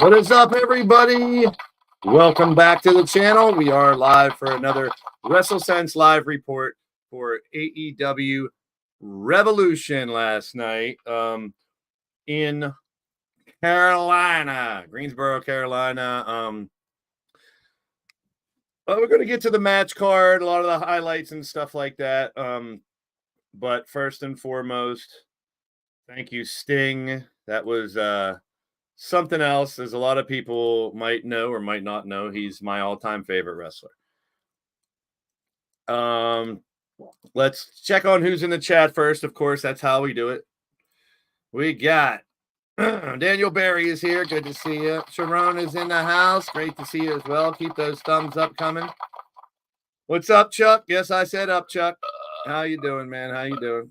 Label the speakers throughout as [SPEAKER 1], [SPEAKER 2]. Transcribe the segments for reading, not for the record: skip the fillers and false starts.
[SPEAKER 1] What is up, everybody? Welcome back to the channel. We are live for another WrestleSense live report for AEW Revolution last night in Carolina, Greensboro, Carolina. We're going to get to the match card, a lot of the highlights and stuff like that. But first and foremost, thank you, Sting. That was something else, as a lot of people might know or might not know. He's my all-time favorite wrestler. Let's check on who's in the chat first. Of course, that's how we do it. We got Daniel Barry is here. Good to see you. Sharon is in the house. Great to see you as well. Keep those thumbs up coming. What's up, Chuck? Yes, I said up, Chuck. How you doing, man? How you doing?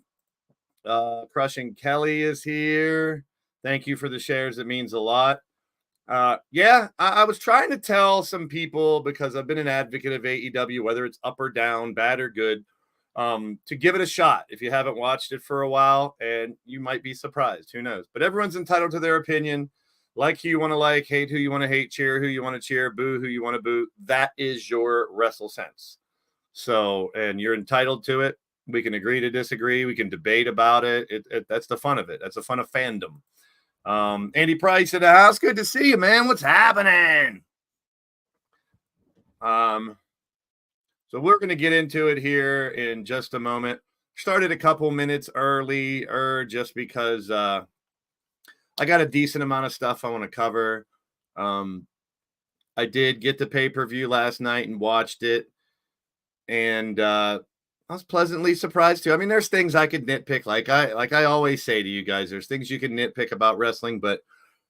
[SPEAKER 1] Crushing Kelly is here. Thank you for the shares. It means a lot. Yeah, I was trying to tell some people, because I've been an advocate of AEW, whether it's up or down, bad or good, to give it a shot if you haven't watched it for a while, and you might be surprised. Who knows? But everyone's entitled to their opinion. Like who you want to like, hate who you want to hate, cheer who you want to cheer, boo who you want to boo. That is your WrestleSense. So, and you're entitled to it. We can agree to disagree. We can debate about it. That's the fun of it. That's the fun of fandom. Andy Price in the house. Good to see you, man. What's happening? So we're going to get into it here in just a moment. Started a couple minutes early, just because I got a decent amount of stuff I want to cover. I did get the pay-per-view last night and watched it, and I was pleasantly surprised too. I mean, there's things I could nitpick, like I always say to you guys. There's things you can nitpick about wrestling, but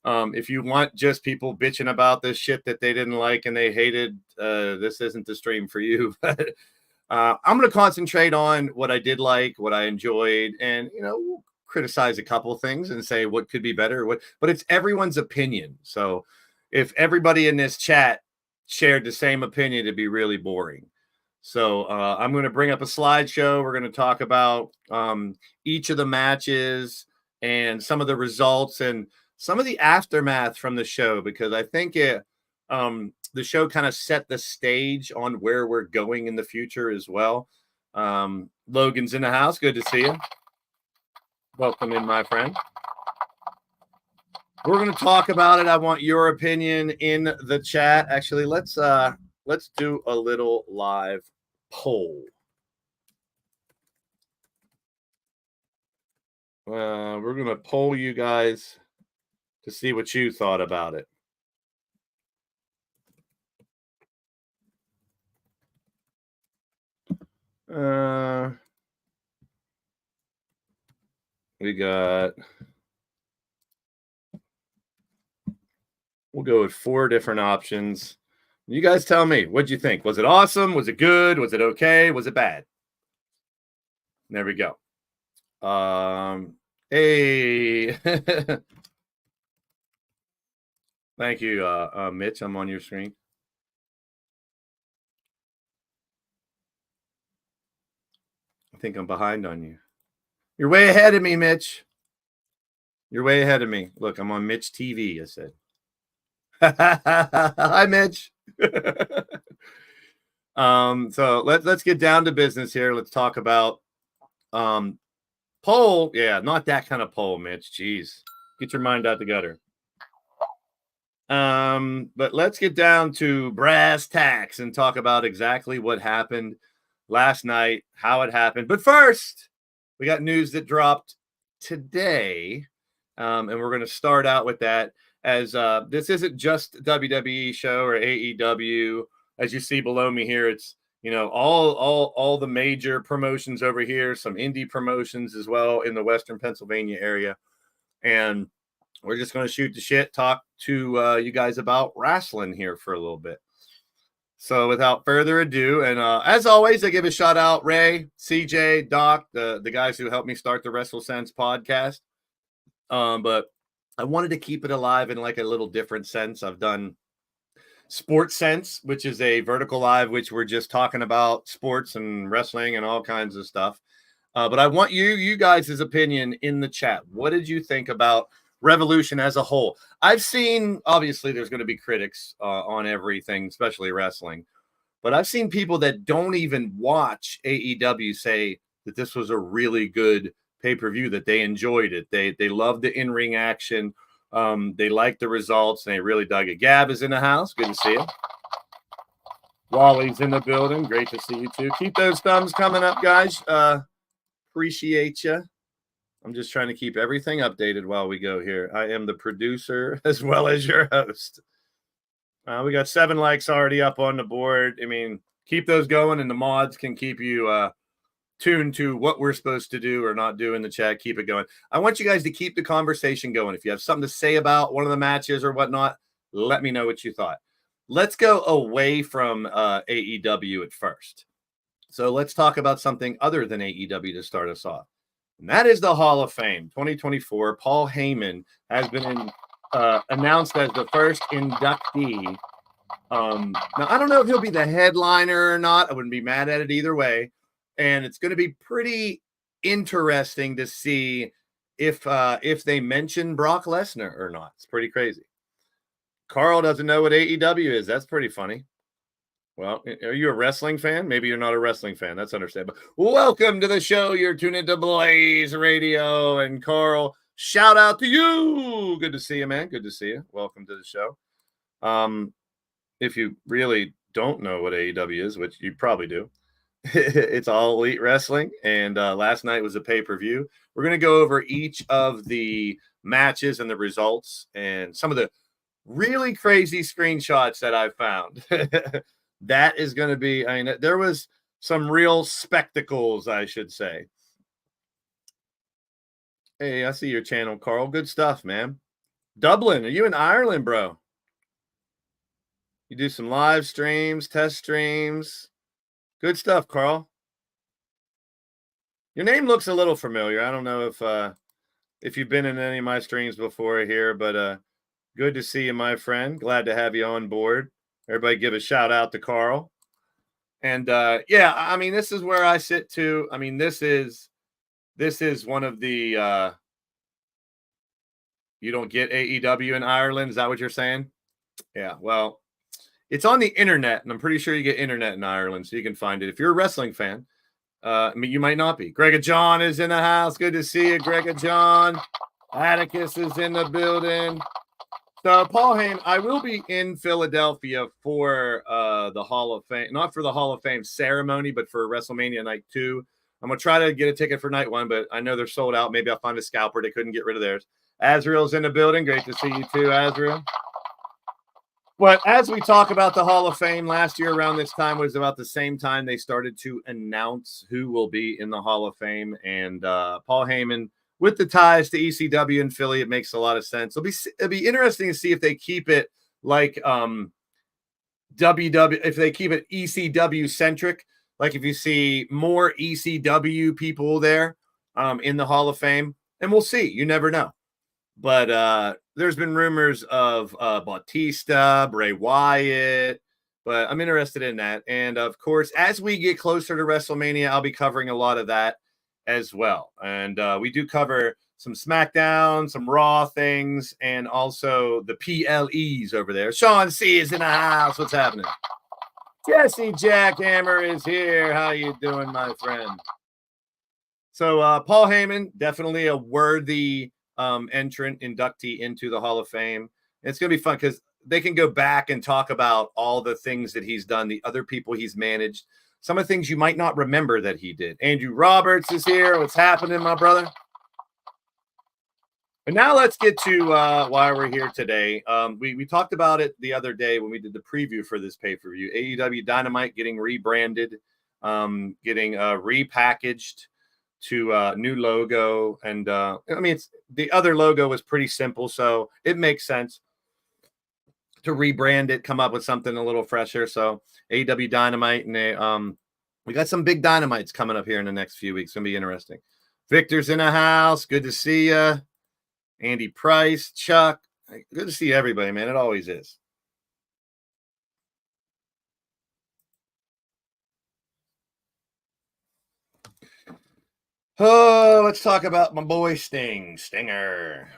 [SPEAKER 1] if you want just people bitching about this shit that they didn't like and they hated, this isn't the stream for you. I'm going to concentrate on what I did like, what I enjoyed, and criticize a couple things and say what could be better, but it's everyone's opinion. So if everybody in this chat shared the same opinion, it'd be really boring. So I'm going to bring up a slideshow. We're going to talk about each of the matches and some of the results and some of the aftermath from the show, because I think the show kind of set the stage on where we're going in the future as well. Logan's in the house. Good to see you. Welcome in, my friend. We're going to talk about it. I want your opinion in the chat. Actually, let's do a little live poll. We're going to poll you guys to see what you thought about it. We'll go with 4 different options. You guys tell me, what'd you think? Was it awesome? Was it good? Was it okay? Was it bad? There we go. Hey. Thank you, Mitch. I'm on your screen. I think I'm behind on you. You're way ahead of me, Mitch. You're way ahead of me. Look, I'm on Mitch TV, I said. Hi, Mitch. So let's get down to business here. Let's talk about poll. Yeah, not that kind of poll, Mitch. Jeez. Get your mind out the gutter. But let's get down to brass tacks and talk about exactly what happened last night, how it happened. But first, we got news that dropped today. And we're going to start out with that, as this isn't just WWE show or AEW. As you see below me here, it's, you know, all the major promotions over here, some indie promotions as well in the Western Pennsylvania area. And we're just going to shoot the shit, talk to you guys about wrestling here for a little bit. So without further ado, and as always, I give a shout out Ray, CJ, Doc, the guys who helped me start the WrestleSense podcast. But I wanted to keep it alive in like a little different sense. I've done Sports Sense, which is a vertical live, which we're just talking about sports and wrestling and all kinds of stuff. But I want you guys' opinion in the chat. What did you think about Revolution as a whole? I've seen, obviously, there's going to be critics on everything, especially wrestling. But I've seen people that don't even watch AEW say that this was a really good pay-per-view, that they enjoyed it. They loved the in-ring action. They liked the results, and they really dug it. Gab is in the house. Good to see you. Wally's in the building. Great to see you, too. Keep those thumbs coming up, guys. Appreciate you. I'm just trying to keep everything updated while we go here. I am the producer as well as your host. We got 7 likes already up on the board. I mean, keep those going, and the mods can keep you tuned to what we're supposed to do or not do in the chat. Keep it going. I want you guys to keep the conversation going. If you have something to say about one of the matches or whatnot, let me know what you thought. Let's go away from AEW at first. So let's talk about something other than AEW to start us off. And that is the Hall of Fame 2024. Paul Heyman has been announced as the first inductee. Now, I don't know if he'll be the headliner or not. I wouldn't be mad at it either way. And it's going to be pretty interesting to see if they mention Brock Lesnar or not. It's pretty crazy. Carl doesn't know what AEW is. That's pretty funny. Well, are you a wrestling fan? Maybe you're not a wrestling fan. That's understandable. Welcome to the show. You're tuned into Blaze Radio. And Carl, shout out to you. Good to see you, man. Good to see you. Welcome to the show. If you really don't know what AEW is, which you probably do, it's All Elite Wrestling. And last night was a pay-per-view. We're going to go over each of the matches and the results and some of the really crazy screenshots that I found. That is going to be, I mean, there was some real spectacles, I should say. Hey, I see your channel, Carl. Good stuff, man. Dublin, are you in Ireland, bro? You do some live streams, test streams. Good stuff, Carl. Your name looks a little familiar. I don't know if if you've been in any of my streams before here, but good to see you, my friend. Glad to have you on board. Everybody give a shout out to Carl. And yeah, I mean, this is where I sit too. I mean, this is one of the you don't get AEW in Ireland. Is that what you're saying? Yeah, well, it's on the internet, and I'm pretty sure you get internet in Ireland, so you can find it. If you're a wrestling fan, I mean, you might not be. Greg John is in the house. Good to see you, Greg John. Atticus is in the building. So, Paul Heyman, I will be in Philadelphia for the Hall of Fame, not for the Hall of Fame ceremony, but for WrestleMania Night 2. I'm going to try to get a ticket for Night 1, but I know they're sold out. Maybe I'll find a scalper. They couldn't get rid of theirs. Azrael's in the building. Great to see you too, Azrael. But as we talk about the Hall of Fame, last year around this time was about the same time they started to announce who will be in the Hall of Fame. And Paul Heyman, with the ties to ECW and Philly, it makes a lot of sense. It'll be interesting to see if they keep it like WW, if they keep it ECW centric. Like if you see more ECW people there in the Hall of Fame, and we'll see. You never know. But there's been rumors of Bautista, Bray Wyatt, but I'm interested in that. And of course, as we get closer to WrestleMania, I'll be covering a lot of that as well. And we do cover some SmackDown, some Raw things, and also the PLEs over there. Sean C is in the house. What's happening? Jesse Jackhammer is here. How you doing, my friend? So Paul Heyman, definitely a worthy entrant, inductee into the Hall of Fame. It's going to be fun because they can go back and talk about all the things that he's done, the other people he's managed, some of the things you might not remember that he did. Andrew Roberts is here. What's happening, my brother? And now let's get to why we're here today. We talked about it the other day when we did the preview for this pay-per-view. AEW Dynamite getting rebranded, getting repackaged to new logo. And I mean, the other logo was pretty simple, so it makes sense to rebrand it, come up with something a little fresher. So AEW Dynamite, and we got some big Dynamites coming up here in the next few weeks. It's gonna be interesting. Victor's in the house. Good to see you. Andy Price, Chuck. Good to see everybody, man. It always is. Oh, let's talk about my boy Stinger.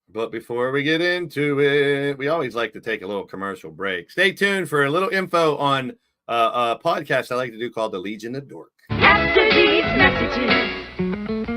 [SPEAKER 1] But before we get into it, we always like to take a little commercial break. Stay tuned for a little info on a podcast I like to do called The Legion of Dork.
[SPEAKER 2] After these messages,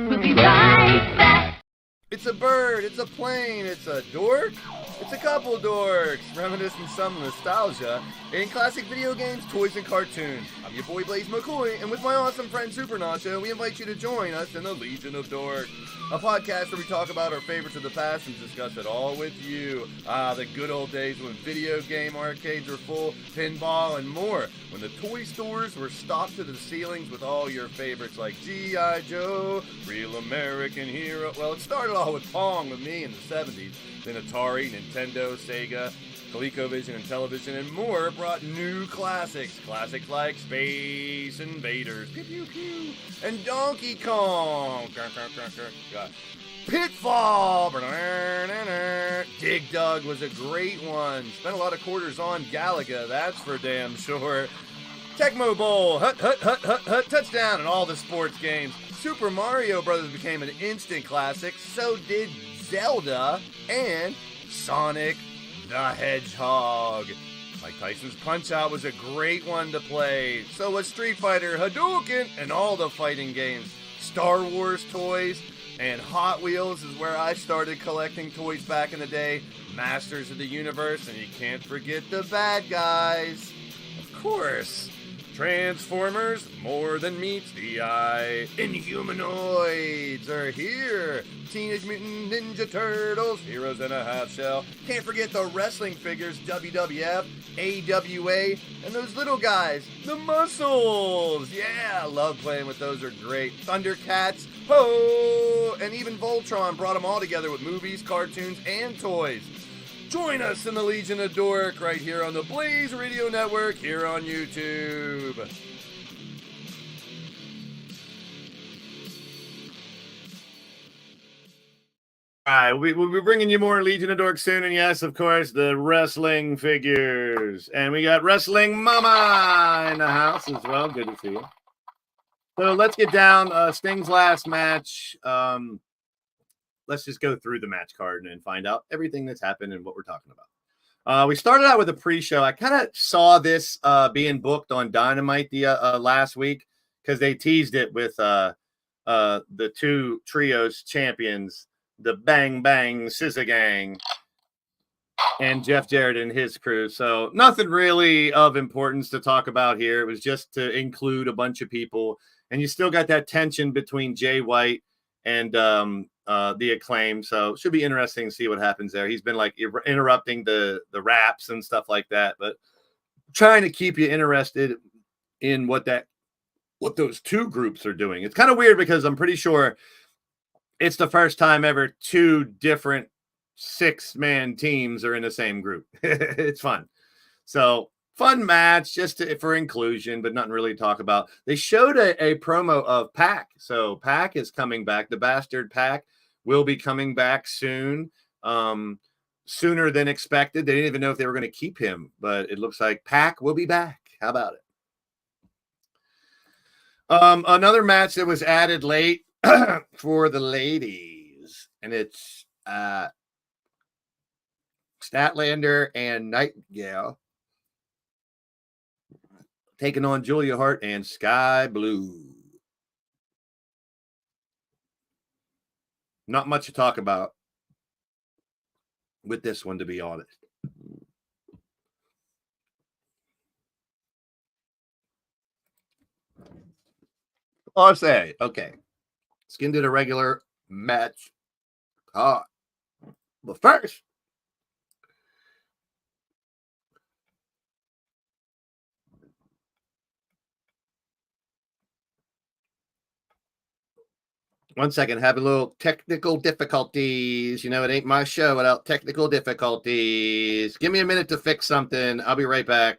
[SPEAKER 2] we'll be right back.
[SPEAKER 1] It's a bird, it's a plane, it's a dork, it's a couple dorks, reminiscing some nostalgia in classic video games, toys, and cartoons. I'm your boy Blaze McCoy, and with my awesome friend Super Nacho, we invite you to join us in the Legion of Dork, a podcast where we talk about our favorites of the past and discuss it all with you. The good old days when video game arcades were full, pinball, and more. When the toy stores were stocked to the ceilings with all your favorites like G.I. Joe, Real American Hero. Well, it started all with Pong with me in the 70s. Then Atari, Nintendo, Sega, ColecoVision, and television, and more brought new classics. Classics like Space Invaders, pew pew pew, and Donkey Kong. Pitfall. Dig Dug was a great one. Spent a lot of quarters on Galaga, that's for damn sure. Tecmo Bowl, hut, hut, hut, hut, hut, touchdown, and all the sports games. Super Mario Brothers became an instant classic. So did Zelda and Sonic the Hedgehog. Mike Tyson's Punch-Out was a great one to play. So was Street Fighter, Hadouken, and all the fighting games. Star Wars toys and Hot Wheels is where I started collecting toys back in the day. Masters of the Universe, and you can't forget the bad guys. Of course. Transformers, more than meets the eye. Inhumanoids are here. Teenage Mutant Ninja Turtles, Heroes in a Half Shell. Can't forget the wrestling figures, WWF, AWA, and those little guys, the Muscles. Yeah, I love playing with those, are great. Thundercats, ho! And even Voltron brought them all together with movies, cartoons, and toys. Join us in the Legion of Dork right here on the Blaze Radio Network here on YouTube. right, we'll be bringing you more Legion of Dork soon, and yes, of course, the wrestling figures, and we got Wrestling Mama in the house as well. Good to see you. So let's get down Sting's last match. Let's just go through the match card and find out everything that's happened and what we're talking about. We started out with a pre-show. I kind of saw this being booked on Dynamite the last week because they teased it with the two trios champions, the Bang Bang Scissor Gang and Jeff Jarrett and his crew. So nothing really of importance to talk about here. It was just to include a bunch of people, and you still got that tension between Jay White and the Acclaim. So it should be interesting to see what happens there. He's been like interrupting the raps and stuff like that, but trying to keep you interested in what those two groups are doing. It's kind of weird because I'm pretty sure it's the first time ever two different 6-man teams are in the same group. It's fun. So fun match just for inclusion, but nothing really to talk about. They showed a promo of Pac. So Pac is coming back. The bastard Pac will be coming back soon, sooner than expected. They didn't even know if they were going to keep him, but it looks like Pac will be back. How about it? Another match that was added late for the ladies, and it's Statlander and Nightingale taking on Julia Hart and Sky Blue. Not much to talk about with this one, to be honest. I'll say, okay. Skin did a regular match. But first, one second, having a little technical difficulties. You know, it ain't my show without technical difficulties. Give me a minute to fix something. I'll be right back.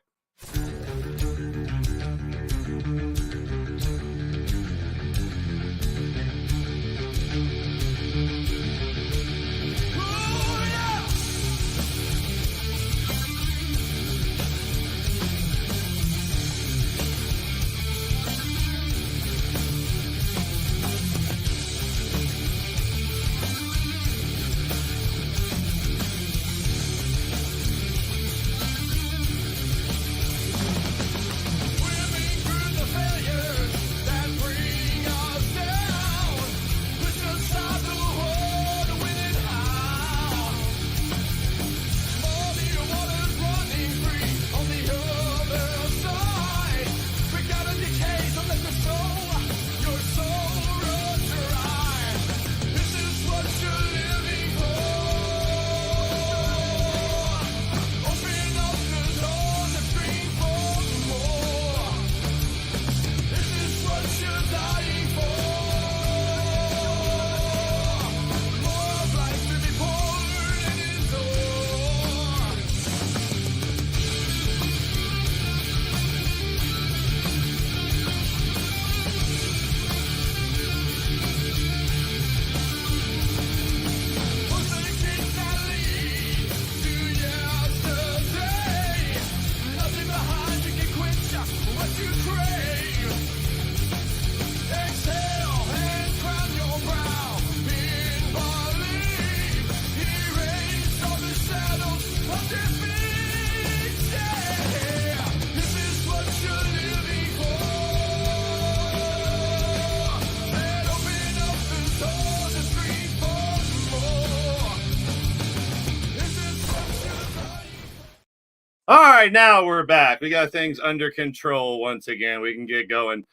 [SPEAKER 1] All right, now we're back. We got things under control once again. We can get going.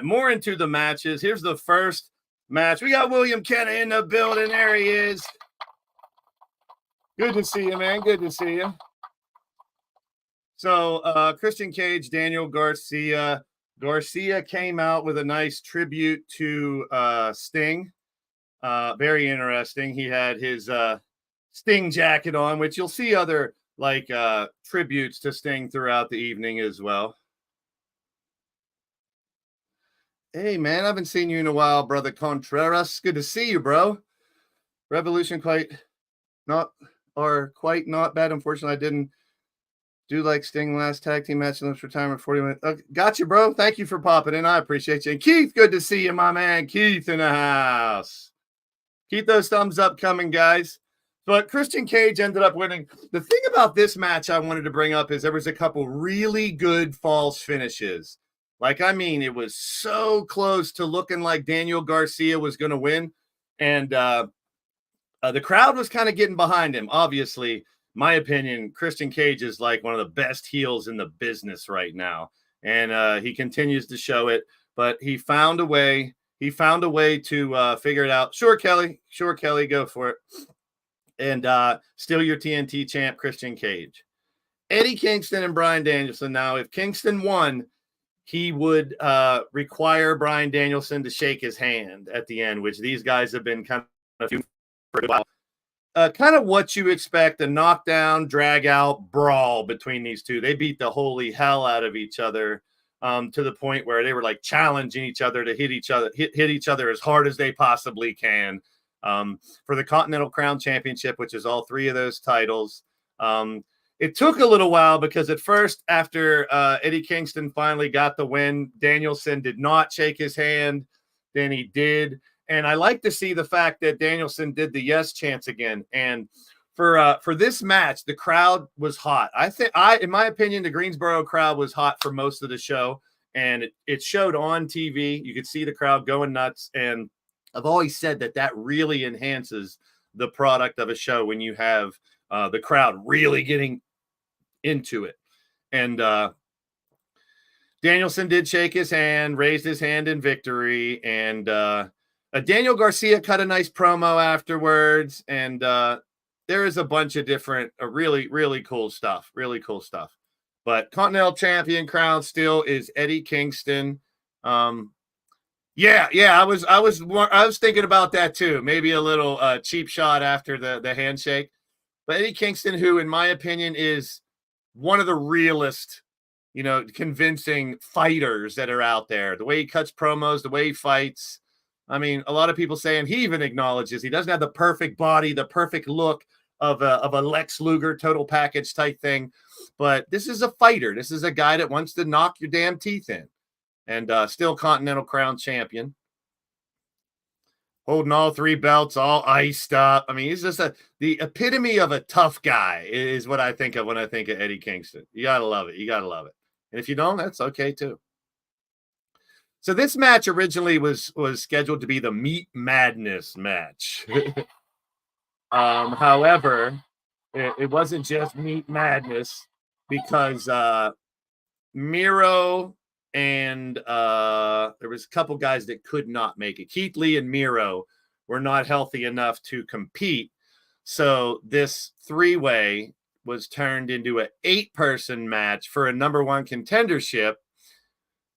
[SPEAKER 1] More into the matches. Here's the first match. We got William Kenna in the building. There he is. Good to see you, man. Good to see you. So Christian Cage, Daniel Garcia. Garcia came out with a nice tribute to Sting. Very interesting. He had his Sting jacket on, which you'll see other tributes to Sting throughout the evening as well. Hey, man, I haven't seen you in a while, brother Contreras. Good to see you, bro. Revolution quite not bad. Unfortunately, I didn't do like Sting last tag team match in this retirement 40 minutes. Gotcha, bro. Thank you for popping in. I appreciate you. And Keith, good to see you, my man. Keith in the house. Keep those thumbs up coming, guys. But Christian Cage ended up winning. The thing about this match I wanted to bring up is there was a couple really good false finishes. Like, I mean, it was so close to looking like Daniel Garcia was going to win. And the crowd was kind of getting behind him. Obviously, my opinion, Christian Cage is like one of the best heels in the business right now. And he continues to show it. But he found a way. He found a way to figure it out. Sure, Kelly. Sure, Kelly. Go for it. And still your TNT champ, Christian Cage. Eddie Kingston and Bryan Danielson. Now, if Kingston won, he would require Bryan Danielson to shake his hand at the end, which these guys have been kind of for a while. Kind of what you expect, a knockdown, drag-out brawl between these two. They beat the holy hell out of each other to the point where they were like challenging each other to hit each other as hard as they possibly can for the Continental Crown Championship, which is all three of those titles. It took a little while because at first, after Eddie Kingston finally got the win, Danielson did not shake his hand. Then he did. And I like to see the fact that Danielson did the yes chants again. And for this match, the crowd was hot. In my opinion, the Greensboro crowd was hot for most of the show. And it showed on TV. You could see the crowd going nuts. And I've always said that really enhances the product of a show when you have the crowd really getting into it. And Danielson did shake his hand, raised his hand in victory. And Daniel Garcia cut a nice promo afterwards. And there is a bunch of different, really, really cool stuff. Really cool stuff. But Continental Champion crown still is Eddie Kingston. Yeah, I was thinking about that too. Maybe a little cheap shot after the handshake. But Eddie Kingston, who in my opinion is one of the realest, convincing fighters that are out there. The way he cuts promos, the way he fights. I mean, a lot of people saying he even acknowledges he doesn't have the perfect body, the perfect look of a Lex Luger total package type thing. But this is a fighter. This is a guy that wants to knock your damn teeth in. And still Continental Crown champion. Holding all three belts, all iced up. I mean, he's just the epitome of a tough guy is what I think of when I think of Eddie Kingston. You got to love it. You got to love it. And if you don't, that's okay too. So this match originally was scheduled to be the Meat Madness match. However, it wasn't just Meat Madness because Miro and there was a couple guys that could not make it. Keith Lee and Miro were not healthy enough to compete. So this three-way was turned into an 8-person match for a number 1 contendership.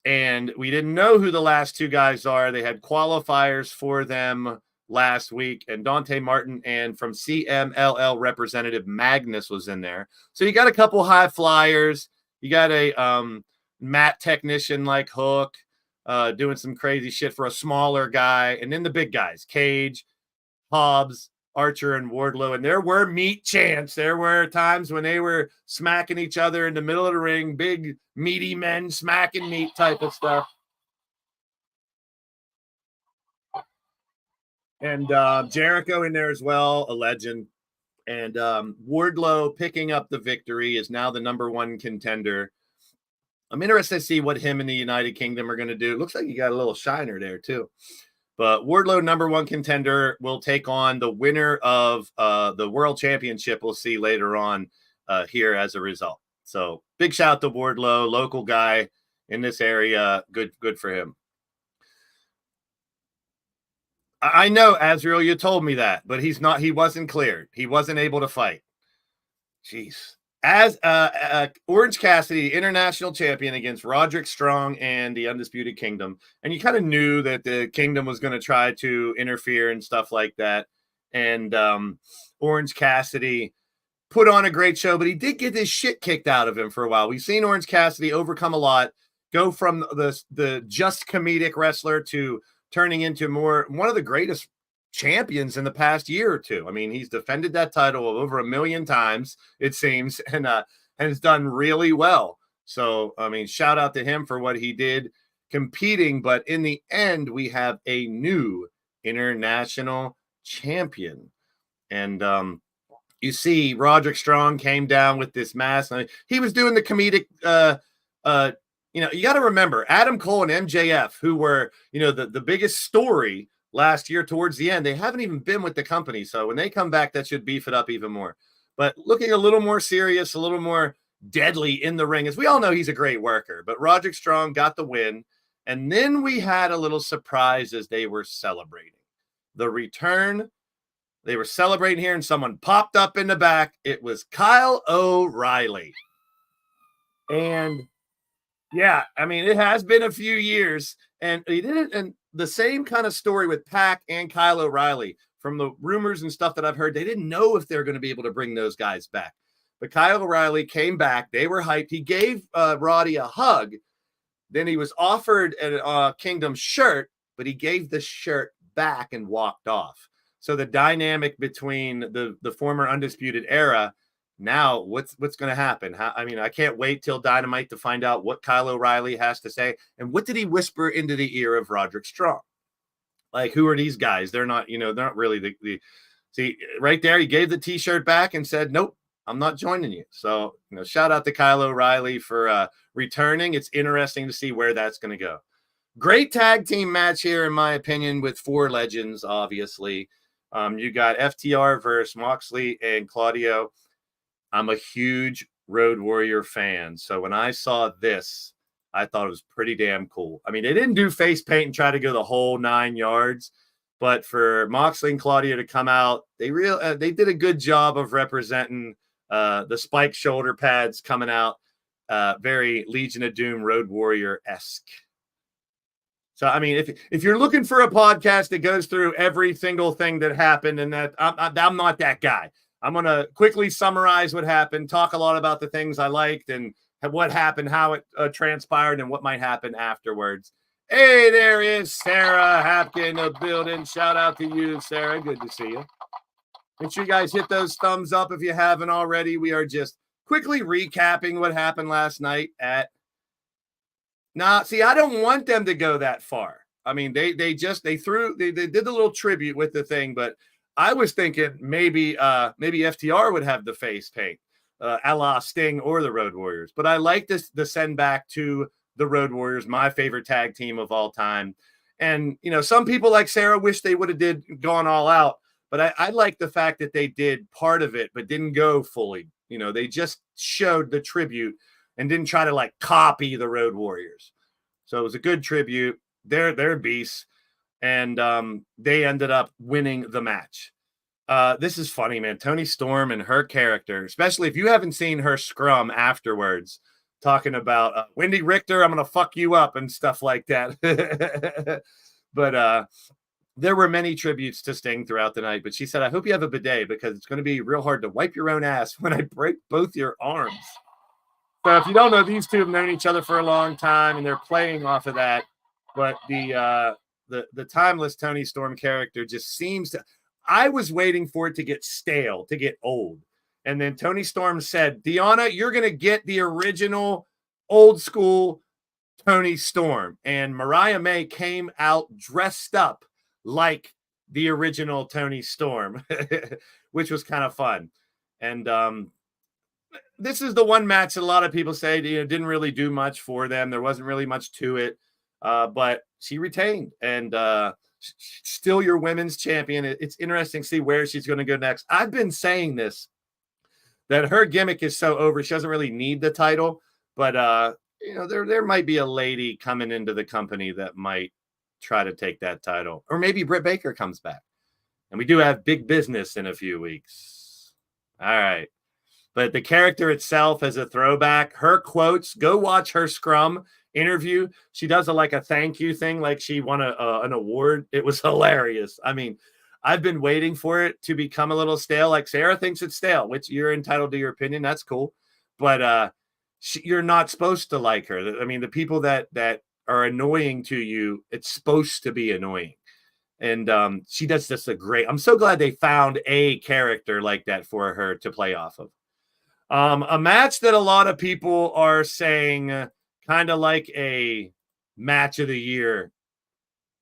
[SPEAKER 1] And we didn't know who the last two guys are. They had qualifiers for them last week. And Dante Martin and from CMLL representative Magnus was in there. So you got a couple high flyers. You got a mat technician like Hook doing some crazy shit for a smaller guy. And then the big guys, Cage, Hobbs, Archer, and Wardlow. And there were meat chants. There were times when they were smacking each other in the middle of the ring, big meaty men smacking meat type of stuff. And Jericho in there as well, a legend. And Wardlow picking up the victory is now the number 1 contender. I'm interested to see what him and the United Kingdom are going to do. It looks like you got a little shiner there too. But Wardlow, number 1 contender, will take on the winner of the World Championship. We'll see later on here as a result. So big shout out to Wardlow, local guy in this area. Good for him. I know, Azrael, you told me that, but he wasn't cleared. He wasn't able to fight. Jeez. As Orange Cassidy, international champion against Roderick Strong and the Undisputed Kingdom. And you kind of knew that the Kingdom was going to try to interfere and stuff like that. And Orange Cassidy put on a great show, but he did get his shit kicked out of him for a while. We've seen Orange Cassidy overcome a lot, go from the just comedic wrestler to turning into one of the greatest champions in the past year or two. I mean, he's defended that title over 1 million times, it seems, and has done really well. So, I mean, shout out to him for what he did competing. But in the end, we have a new international champion. And you see Roderick Strong came down with this mask. I mean, he was doing the comedic you got to remember Adam Cole and MJF, who were, the biggest story last year towards the end. They haven't even been with the company. So when they come back, that should beef it up even more. But looking a little more serious, a little more deadly in the ring, as we all know, he's a great worker. But Roderick Strong got the win. And then we had a little surprise as they were celebrating the return. They were celebrating here, and someone popped up in the back. It was Kyle O'Reilly. And yeah, I mean, it has been a few years, and he didn't. And the same kind of story with Pac and Kyle O'Reilly. From the rumors and stuff that I've heard, they didn't know if they're going to be able to bring those guys back. But Kyle O'Reilly came back. They were hyped. He gave Roddy a hug. Then he was offered a Kingdom shirt, but he gave the shirt back and walked off. So the dynamic between the former Undisputed Era, now what's going to happen? I can't wait till Dynamite to find out what Kyle O'Reilly has to say. And what did he whisper into the ear of Roderick Strong? Like, who are these guys? They're not, they're not really the see right there. He gave the t-shirt back and said, nope, I'm not joining you. So, shout out to Kyle O'Reilly for returning. It's interesting to see where that's going to go. Great tag team match here, in my opinion, with 4 legends, obviously. You got FTR versus Moxley and Claudio. I'm a huge Road Warrior fan. So when I saw this, I thought it was pretty damn cool. I mean, they didn't do face paint and try to go the whole 9 yards, but for Moxley and Claudio to come out, they did a good job of representing the spike shoulder pads coming out, very Legion of Doom Road Warrior-esque. So, I mean, if you're looking for a podcast that goes through every single thing that happened, and that I'm not that guy. I'm going to quickly summarize what happened, talk a lot about the things I liked and what happened, how it transpired, and what might happen afterwards. Hey, there is Sarah Hapkin in the building. Shout out to you, Sarah. Good to see you. Make sure you guys hit those thumbs up if you haven't already. We are just quickly recapping what happened last night at. Now, see, I don't want them to go that far. I mean, they did the little tribute with the thing, but I was thinking maybe FTR would have the face paint, a la Sting or the Road Warriors. But I like the send back to the Road Warriors, my favorite tag team of all time. And, some people like Sarah wish they would have gone all out. But I like the fact that they did part of it, but didn't go fully. They just showed the tribute and didn't try to copy the Road Warriors. So it was a good tribute. They're beasts. And they ended up winning the match. This is funny, man. Toni Storm and her character, especially if you haven't seen her scrum afterwards, talking about Wendy Richter, I'm going to fuck you up and stuff like that. But there were many tributes to Sting throughout the night. But she said, I hope you have a bidet because it's going to be real hard to wipe your own ass when I break both your arms. So if you don't know, these two have known each other for a long time, and they're playing off of that. But the timeless Toni Storm character just seems to. I was waiting for it to get stale, to get old, and then Toni Storm said, "Deonna, you're going to get the original, old school Toni Storm." And Mariah May came out dressed up like the original Toni Storm, which was kind of fun. And this is the one match that a lot of people say didn't really do much for them. There wasn't really much to it, but she retained and still your women's champion. It's interesting to see where she's going to go next. I've been saying this, that her gimmick is so over. She doesn't really need the title, but there might be a lady coming into the company that might try to take that title, or maybe Britt Baker comes back. And we do have big business in a few weeks. All right. But the character itself as a throwback, her quotes, go watch her Scrum interview. She does a thank you thing, like she won an award. It was hilarious. I mean, I've been waiting for it to become a little stale. Like Sarah thinks it's stale, which you're entitled to your opinion. That's cool. But you're not supposed to like her. I mean, the people that are annoying to you, it's supposed to be annoying. And she does just a great. I'm so glad they found a character like that for her to play off of. A match that a lot of people are saying kind of like a match of the year,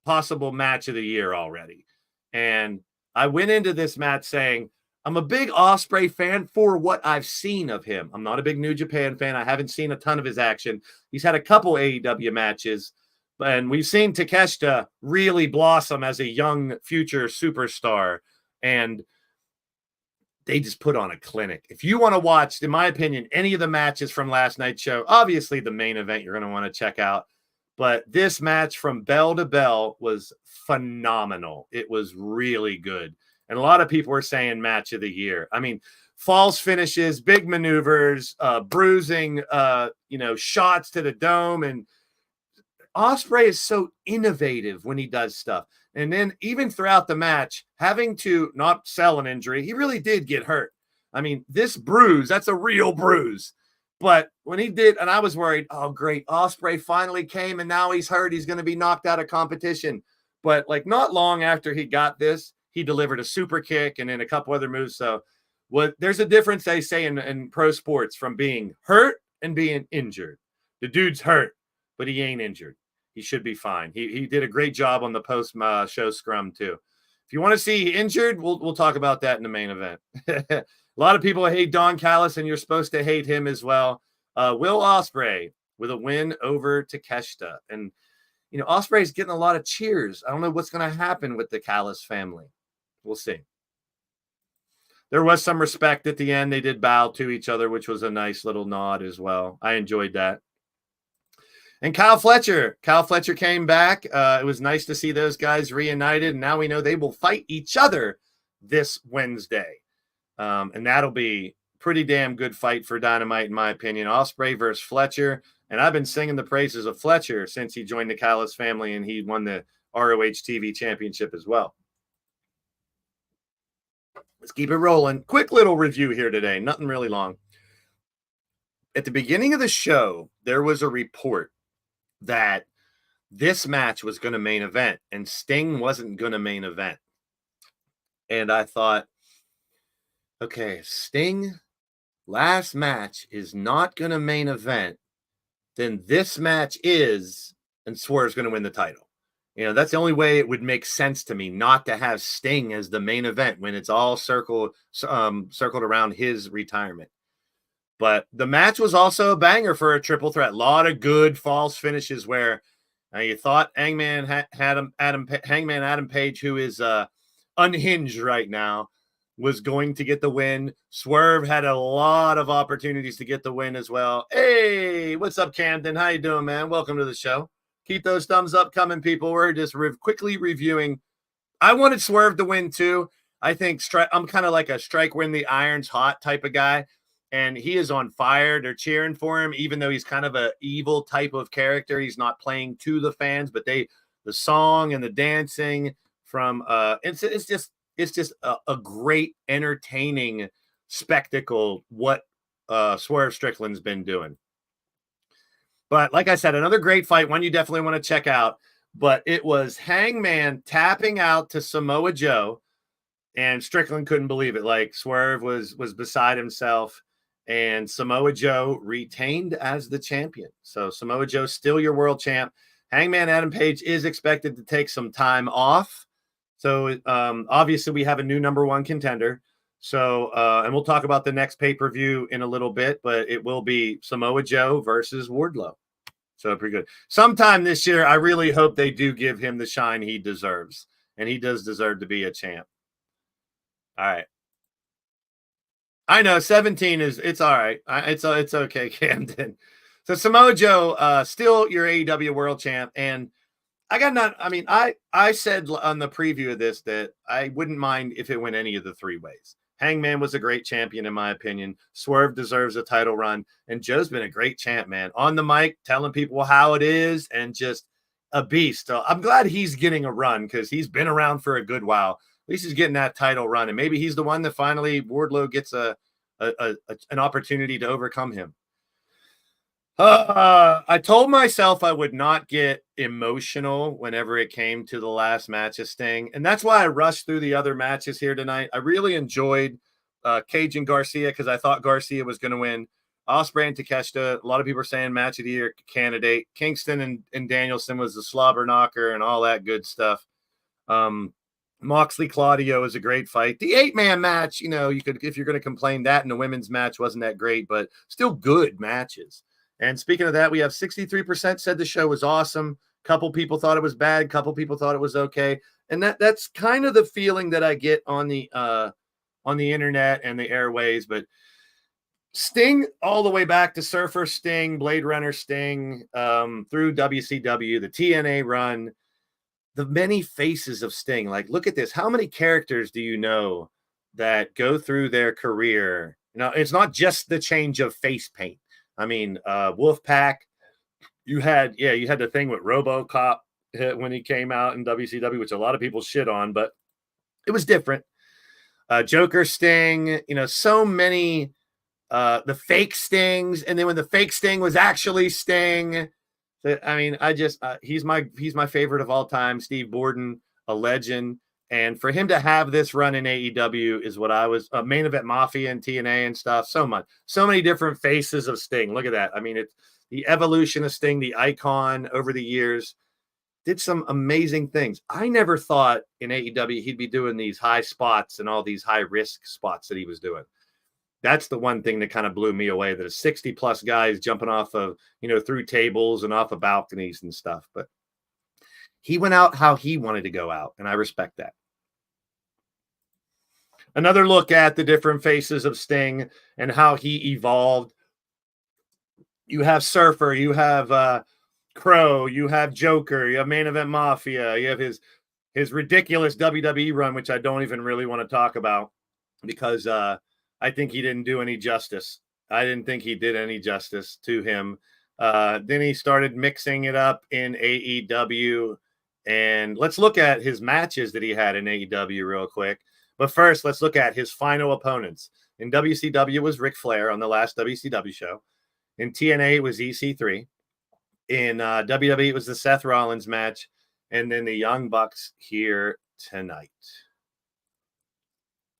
[SPEAKER 1] possible match of the year already. And I went into this match saying, I'm a big Ospreay fan for what I've seen of him. I'm not a big New Japan fan. I haven't seen a ton of his action. He's had a couple AEW matches, and we've seen Takeshita really blossom as a young future superstar. And they just put on a clinic. If you want to watch, in my opinion, any of the matches from last night's show, obviously the main event you're going to want to check out. But this match from bell to bell was phenomenal. It was really good. And a lot of people were saying match of the year. I mean, false finishes, big maneuvers, bruising, shots to the dome. And Ospreay is so innovative when he does stuff. And then even throughout the match, having to not sell an injury, he really did get hurt. I mean, this bruise, that's a real bruise. But when he did, and I was worried, oh, great, Ospreay finally came, and now he's hurt. He's going to be knocked out of competition. But like not long after he got this, he delivered a super kick and then a couple other moves. So there's a difference, they say, in pro sports from being hurt and being injured. The dude's hurt, but he ain't injured. He should be fine. He did a great job on the post show scrum too. If you want to see injured, we'll talk about that in the main event. A lot of people hate Don Callis, and you're supposed to hate him as well. Will Ospreay with a win over Takeshita. And, Ospreay's getting a lot of cheers. I don't know what's going to happen with the Callis family. We'll see. There was some respect at the end. They did bow to each other, which was a nice little nod as well. I enjoyed that. And Kyle Fletcher came back. It was nice to see those guys reunited. And now we know they will fight each other this Wednesday. And that'll be a pretty damn good fight for Dynamite, in my opinion. Ospreay versus Fletcher. And I've been singing the praises of Fletcher since he joined the Callis family and he won the ROH TV championship as well. Let's keep it rolling. Quick little review here today. Nothing really long. At the beginning of the show, there was a report that this match was going to main event and Sting wasn't going to main event. And I thought, okay, Sting last match is not going to main event, then this match is, and Swerve's going to win the title. That's the only way it would make sense to me not to have Sting as the main event when it's all circled around his retirement. But the match was also a banger for a triple threat. A lot of good false finishes where you thought Hangman Adam Page, who is unhinged right now, was going to get the win. Swerve had a lot of opportunities to get the win as well. Hey, what's up, Camden? How you doing, man? Welcome to the show. Keep those thumbs up coming, people. We're just quickly reviewing. I wanted Swerve to win too. I think I'm kind of like a strike when the iron's hot type of guy. And he is on fire. They're cheering for him, even though he's kind of an evil type of character. He's not playing to the fans, but the song and the dancing from it's just a great entertaining spectacle what Swerve Strickland's been doing. But like I said, another great fight, one you definitely want to check out. But it was Hangman tapping out to Samoa Joe, and Strickland couldn't believe it. Like Swerve was beside himself. And Samoa Joe retained as the champion. So Samoa Joe still your world champ. Hangman Adam Page is expected to take some time off. So obviously we have a new number one contender. So, and we'll talk about the next pay-per-view in a little bit, but it will be Samoa Joe versus Wardlow. So pretty good. Sometime this year, I really hope they do give him the shine he deserves. And he does deserve to be a champ. All right. I know 17 it's all right. It's okay, Camden. So Samoa Joe, still your AEW World Champ, and I said on the preview of this that I wouldn't mind if it went any of the three ways. Hangman was a great champion in my opinion. Swerve deserves a title run, and Joe's been a great champ, man. On the mic, telling people how it is, and just a beast. So I'm glad he's getting a run because he's been around for a good while. At least he's getting that title run, and maybe he's the one that finally Wardlow gets an opportunity to overcome him. I told myself I would not get emotional whenever it came to the last match of Sting, and that's why I rushed through the other matches here tonight. I really enjoyed Cage and Garcia because I thought Garcia was going to win. Ospreay and Takeshita, a lot of people are saying match of the year candidate. Kingston and Danielson was the slobber knocker and all that good stuff. Moxley Claudio is a great fight. The 8-man match, you know, you could, if you're going to complain, that and the women's match wasn't that great, but still good matches. And speaking of that, we have 63% said the show was awesome. Couple people thought it was bad. Couple people thought it was okay. And that's kind of the feeling that I get on the internet and the airways. But Sting all the way back to Surfer Sting, Blade Runner Sting, through WCW, the TNA run, the many faces of Sting. Like, look at this. How many characters do you know that go through their career? Now, it's not just the change of face paint. I mean, Wolfpack, you had the thing with RoboCop when he came out in WCW, which a lot of people shit on, but it was different. Joker Sting, you know, so many, the fake Stings. And then when the fake Sting was actually Sting, I mean, he's my favorite of all time. Steve Borden, a legend. And for him to have this run in AEW is what I was main event Mafia and TNA and stuff. So many different faces of Sting. Look at that. I mean, it's the evolution of Sting, the icon over the years, did some amazing things. I never thought in AEW he'd be doing these high spots and all these high risk spots that he was doing. That's the one thing that kind of blew me away, that a 60 plus guys jumping off of, you know, through tables and off of balconies and stuff. But he went out how he wanted to go out, and I respect that. Another look at the different faces of Sting and how he evolved. You have Surfer, you have Crow, you have Joker, you have Main Event Mafia, you have his ridiculous WWE run, which I don't even really want to talk about because I think he didn't do any justice. I didn't think he did any justice to him. Then he started mixing it up in AEW. And let's look at his matches that he had in AEW real quick. But first, let's look at his final opponents. In WCW was Ric Flair on the last WCW show. In TNA, it was EC3. In WWE, it was the Seth Rollins match. And then the Young Bucks here tonight.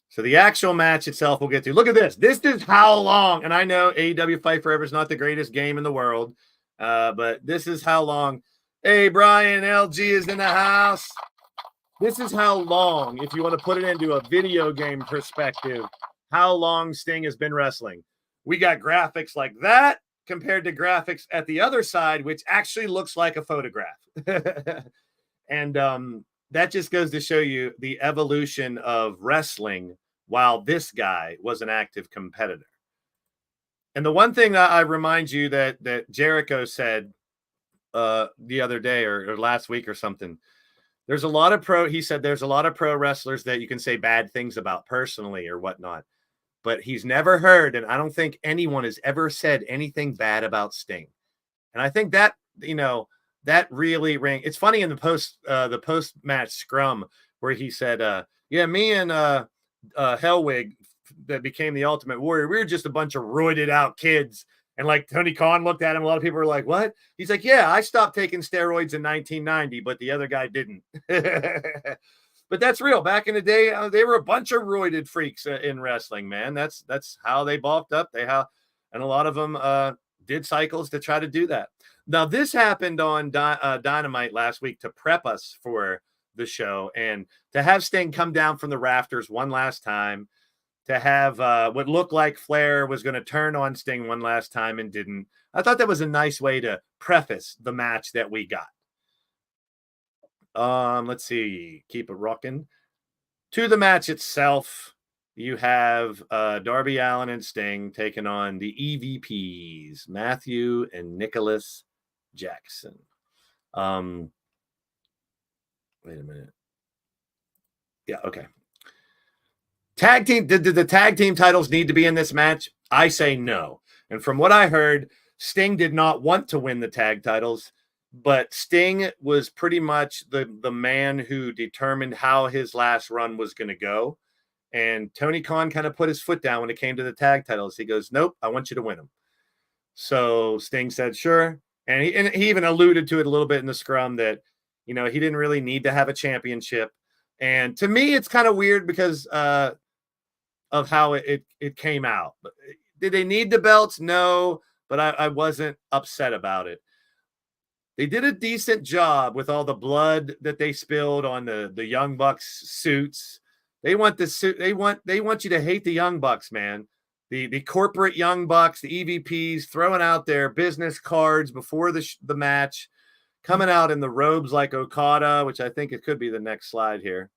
[SPEAKER 1] So the actual match itself we'll get to. Look at this. This is how long. And I know AEW Fight Forever is not the greatest game in the world. But this is how long. Hey, Bryan, LG is in the house. This is how long, if you want to put it into a video game perspective, how long Sting has been wrestling. We got graphics like that compared to graphics at the other side, which actually looks like a photograph. And that just goes to show you the evolution of wrestling while this guy was an active competitor. And the one thing that I remind you that Jericho said the other day or last week or something, there's a lot of pro wrestlers that you can say bad things about personally or whatnot, but he's never heard, and I don't think anyone has ever said anything bad about Sting. And I think that, you know, that really rang. It's funny in the post match scrum where he said, yeah, me and Hellwig that became the Ultimate Warrior, we were just a bunch of roided out kids. And like Tony Khan looked at him, a lot of people were like, what? He's like, yeah, I stopped taking steroids in 1990, but the other guy didn't. But that's real. Back in the day, they were a bunch of roided freaks in wrestling, man. That's how they bulked up. And a lot of them did cycles to try to do that. Now, this happened on Dynamite last week to prep us for the show. And to have Sting come down from the rafters one last time, to have what looked like Flair was going to turn on Sting one last time and didn't. I thought that was a nice way to preface the match that we got. Let's see. Keep it rocking. To the match itself, you have Darby Allin and Sting taking on the EVPs, Matthew and Nicholas Jackson. Wait a minute. Yeah, okay. Tag team, did the tag team titles need to be in this match? I say no. And from what I heard, Sting did not want to win the tag titles, but Sting was pretty much the man who determined how his last run was going to go. And Tony Khan kind of put his foot down when it came to the tag titles. He goes, nope, I want you to win them. So Sting said, sure. And he even alluded to it a little bit in the scrum that, he didn't really need to have a championship. And to me, it's kind of weird because of how it came out. Did they need the belts? No, but I wasn't upset about it. They did a decent job with all the blood that they spilled on the Young Bucks suits. They want the suit. They want you to hate the Young Bucks, man. The corporate Young Bucks, the EVPs, throwing out their business cards before the match, coming out in the robes like Okada, which I think it could be the next slide here.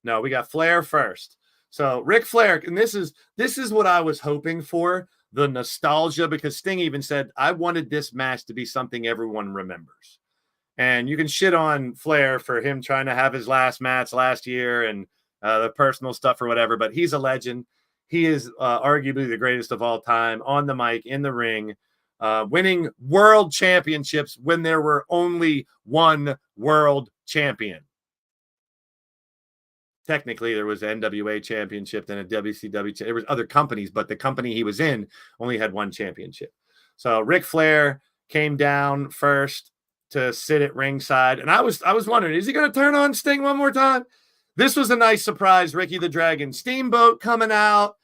[SPEAKER 1] No, we got Flair first. So Ric Flair, and this is what I was hoping for, the nostalgia, because Sting even said, I wanted this match to be something everyone remembers. And you can shit on Flair for him trying to have his last match last year and the personal stuff or whatever, but he's a legend. He is arguably the greatest of all time on the mic, in the ring, winning world championships when there were only one world champion. Technically, there was an NWA championship and a WCW. There was other companies, but the company he was in only had one championship. So Ric Flair came down first to sit at ringside, and I was wondering, is he going to turn on Sting one more time? This was a nice surprise. Ricky the Dragon Steamboat coming out.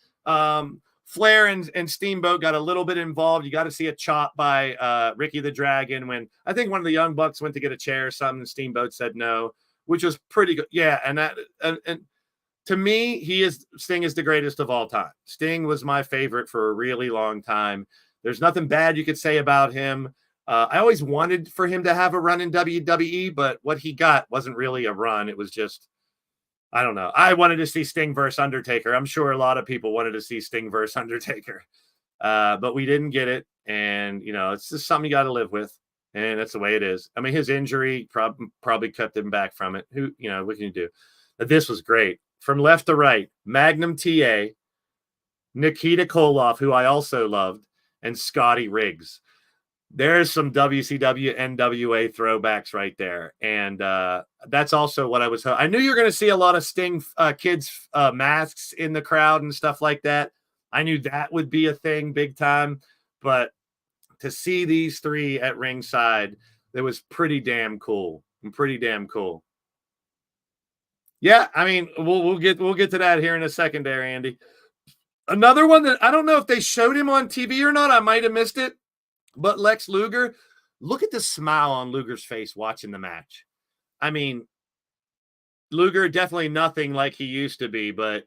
[SPEAKER 1] Flair and Steamboat got a little bit involved. You got to see a chop by Ricky the Dragon when I think one of the Young Bucks went to get a chair or something. And Steamboat said no, which was pretty good. Yeah, and to me, Sting is the greatest of all time. Sting was my favorite for a really long time. There's nothing bad you could say about him. I always wanted for him to have a run in WWE, but what he got wasn't really a run. It was just, I don't know. I wanted to see Sting versus Undertaker. I'm sure a lot of people wanted to see Sting versus Undertaker, but we didn't get it. And, it's just something you got to live with. And that's the way it is. I mean, his injury probably kept him back from it. What can you do? But this was great. From left to right, Magnum TA, Nikita Koloff, who I also loved, and Scotty Riggs. There's some WCW NWA throwbacks right there. And that's also what I was I knew you were going to see a lot of Sting kids masks in the crowd and stuff like that. I knew that would be a thing big time. But to see these three at ringside, that was pretty damn cool. Yeah, I mean, we'll get to that here in a second there, Andy. Another one that I don't know if they showed him on TV or not. I might have missed it. But Lex Luger, look at the smile on Luger's face watching the match. I mean, Luger definitely nothing like he used to be, but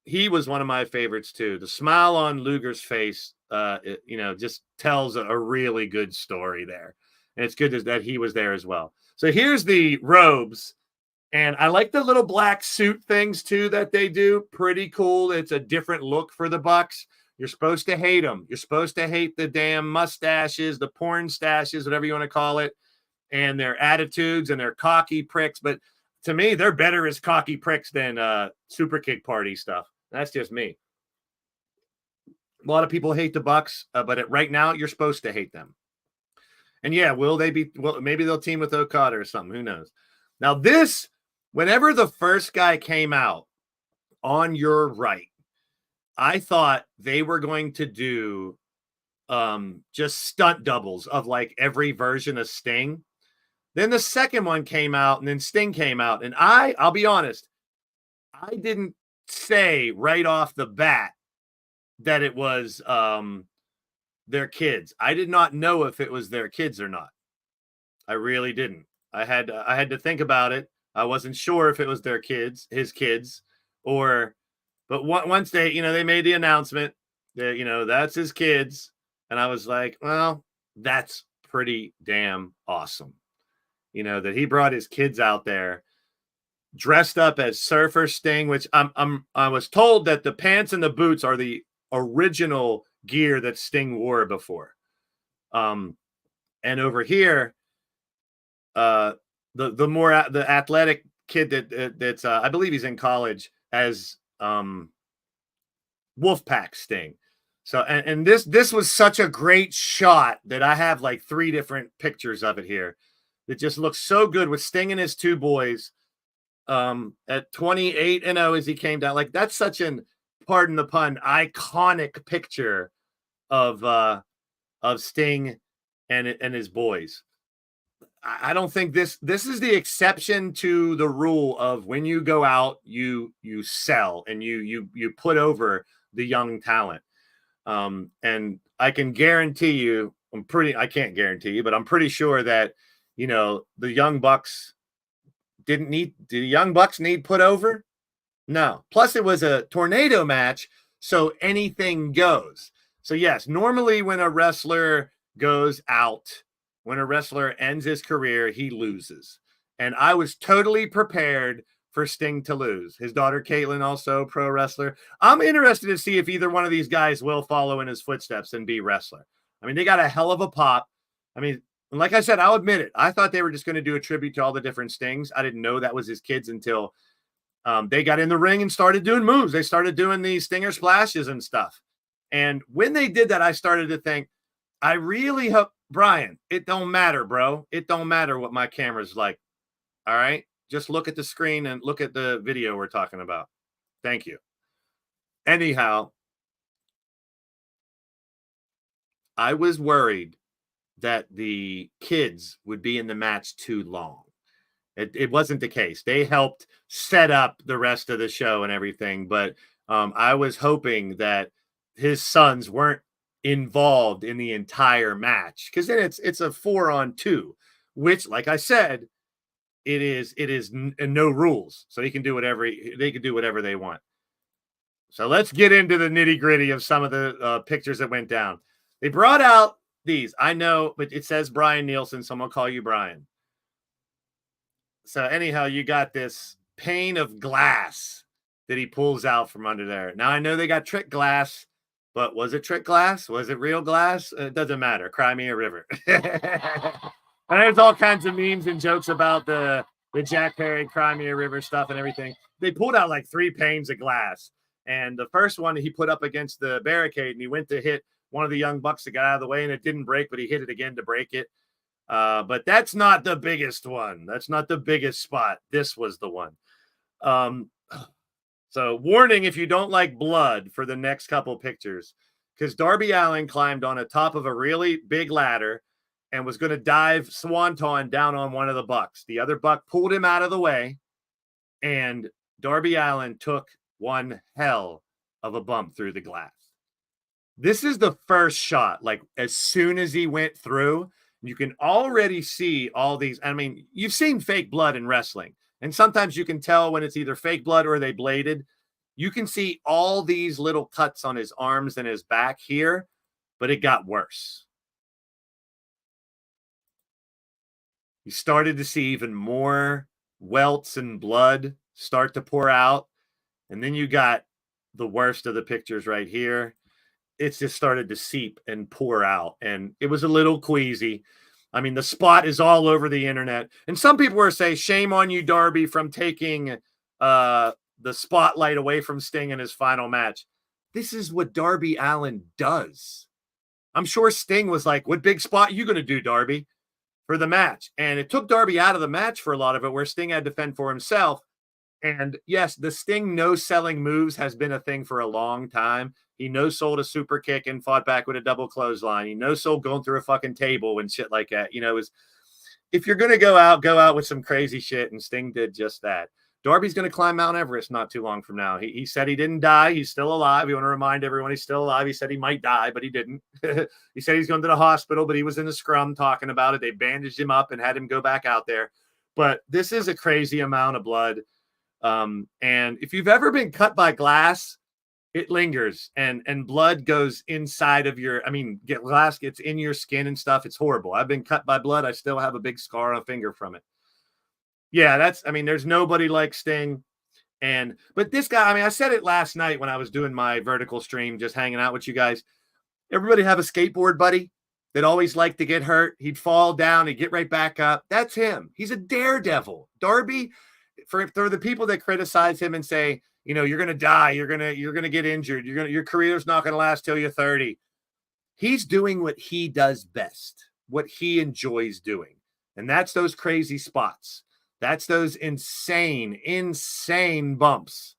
[SPEAKER 1] he was one of my favorites too. The smile on Luger's face, just tells a really good story there. And it's good that he was there as well. So here's the robes. And I like the little black suit things too that they do. Pretty cool. It's a different look for the Bucks. You're supposed to hate them. You're supposed to hate the damn mustaches, the porn stashes, whatever you want to call it, and their attitudes and their cocky pricks. But to me, they're better as cocky pricks than super kick party stuff. That's just me. A lot of people hate the Bucks, but right now you're supposed to hate them. And yeah, maybe they'll team with Okada or something. Who knows? Now this, whenever the first guy came out on your right, I thought they were going to do just stunt doubles of like every version of Sting. Then the second one came out, and then Sting came out. And I'll be honest, I didn't say right off the bat that it was their kids. I did not know if it was their kids or not. I really didn't. I had to think about it. I wasn't sure if it was their kids, his kids, or... But once they made the announcement that, that's his kids. And I was like, well, that's pretty damn awesome. That he brought his kids out there dressed up as Surfer Sting, which I was told that the pants and the boots are the original gear that Sting wore before. And over here, the athletic kid that's I believe he's in college as Wolfpack Sting. So and this was such a great shot that I have like 3 different pictures of it here. It just looks so good with Sting and his 2 boys at 28-0 as he came down. Like that's such an, pardon the pun, iconic picture of Sting and his boys. I don't think this is the exception to the rule of when you go out, you sell and you put over the young talent. And I can guarantee you, I can't guarantee you, but I'm pretty sure that, the Young Bucks do the Young Bucks need put over? No. Plus it was a tornado match, so anything goes. So yes, normally when a wrestler goes out, when a wrestler ends his career, he loses. And I was totally prepared for Sting to lose. His daughter, Caitlin, also pro wrestler. I'm interested to see if either one of these guys will follow in his footsteps and be wrestler. I mean, they got a hell of a pop. I mean, like I said, I'll admit it. I thought they were just going to do a tribute to all the different Stings. I didn't know that was his kids until they got in the ring and started doing moves. They started doing these Stinger splashes and stuff. And when they did that, I started to think, I really hope, Bryan, it don't matter, bro. It don't matter what my camera's like. All right? Just look at the screen and look at the video we're talking about. Thank you. Anyhow, I was worried that the kids would be in the match too long. It wasn't the case. They helped set up the rest of the show and everything, but I was hoping that his sons weren't involved in the entire match, because then it's a 4-on-2, which, like I said, it is no rules, so they can do whatever they want. So let's get into the nitty gritty of some of the pictures that went down. They brought out these. I know, but it says Bryan Danielson, so I'm gonna call you Bryan. So anyhow, you got this pane of glass that he pulls out from under there. Now I know they got trick glass, but was it trick glass? Was it real glass? It doesn't matter. Cry me a river. And there's all kinds of memes and jokes about the Jack Perry Cry Me a River stuff and everything. They pulled out like 3 panes of glass. And the first one he put up against the barricade, and he went to hit one of the Young Bucks that got out of the way, and it didn't break, but he hit it again to break it. But that's not the biggest one. That's not the biggest spot. This was the one. So warning, if you don't like blood for the next couple pictures, because Darby Allin climbed on the top of a really big ladder and was going to dive swanton down on one of the Bucks. The other Buck pulled him out of the way, and Darby Allin took one hell of a bump through the glass. This is the first shot. Like, as soon as he went through, you can already see all these. I mean, you've seen fake blood in wrestling, and sometimes you can tell when it's either fake blood or they bladed. You can see all these little cuts on his arms and his back here, but it got worse. You started to see even more welts and blood start to pour out. And then you got the worst of the pictures right here. It's just started to seep and pour out. And it was a little queasy. I mean, the spot is all over the internet. And some people were saying, shame on you, Darby, from taking the spotlight away from Sting in his final match. This is what Darby Allin does. I'm sure Sting was like, what big spot are you going to do, Darby, for the match? And it took Darby out of the match for a lot of it, where Sting had to fend for himself. And yes, the Sting no-selling moves has been a thing for a long time. He no-sold a super kick and fought back with a double clothesline. He no-sold going through a fucking table and shit like that. You know, if you're going to go out with some crazy shit, and Sting did just that. Darby's going to climb Mount Everest not too long from now. He said he didn't die. He's still alive. You want to remind everyone he's still alive. He said he might die, but he didn't. He said he's going to the hospital, but he was in the scrum talking about it. They bandaged him up and had him go back out there. But this is a crazy amount of blood. And if you've ever been cut by glass, it lingers, and blood goes inside of glass gets in your skin and stuff. It's horrible. I've been cut by blood. I still have a big scar on a finger from it. Yeah, there's nobody like Sting. But this guy, I said it last night when I was doing my vertical stream, just hanging out with you guys. Everybody have a skateboard buddy that always liked to get hurt. He'd fall down, he'd get right back up. That's him. He's a daredevil. Darby, for the people that criticize him and say, you're going to die, you're going to get injured, your career's not going to last till you're 30. He's doing what he does best, what he enjoys doing. And that's those crazy spots. That's those insane bumps.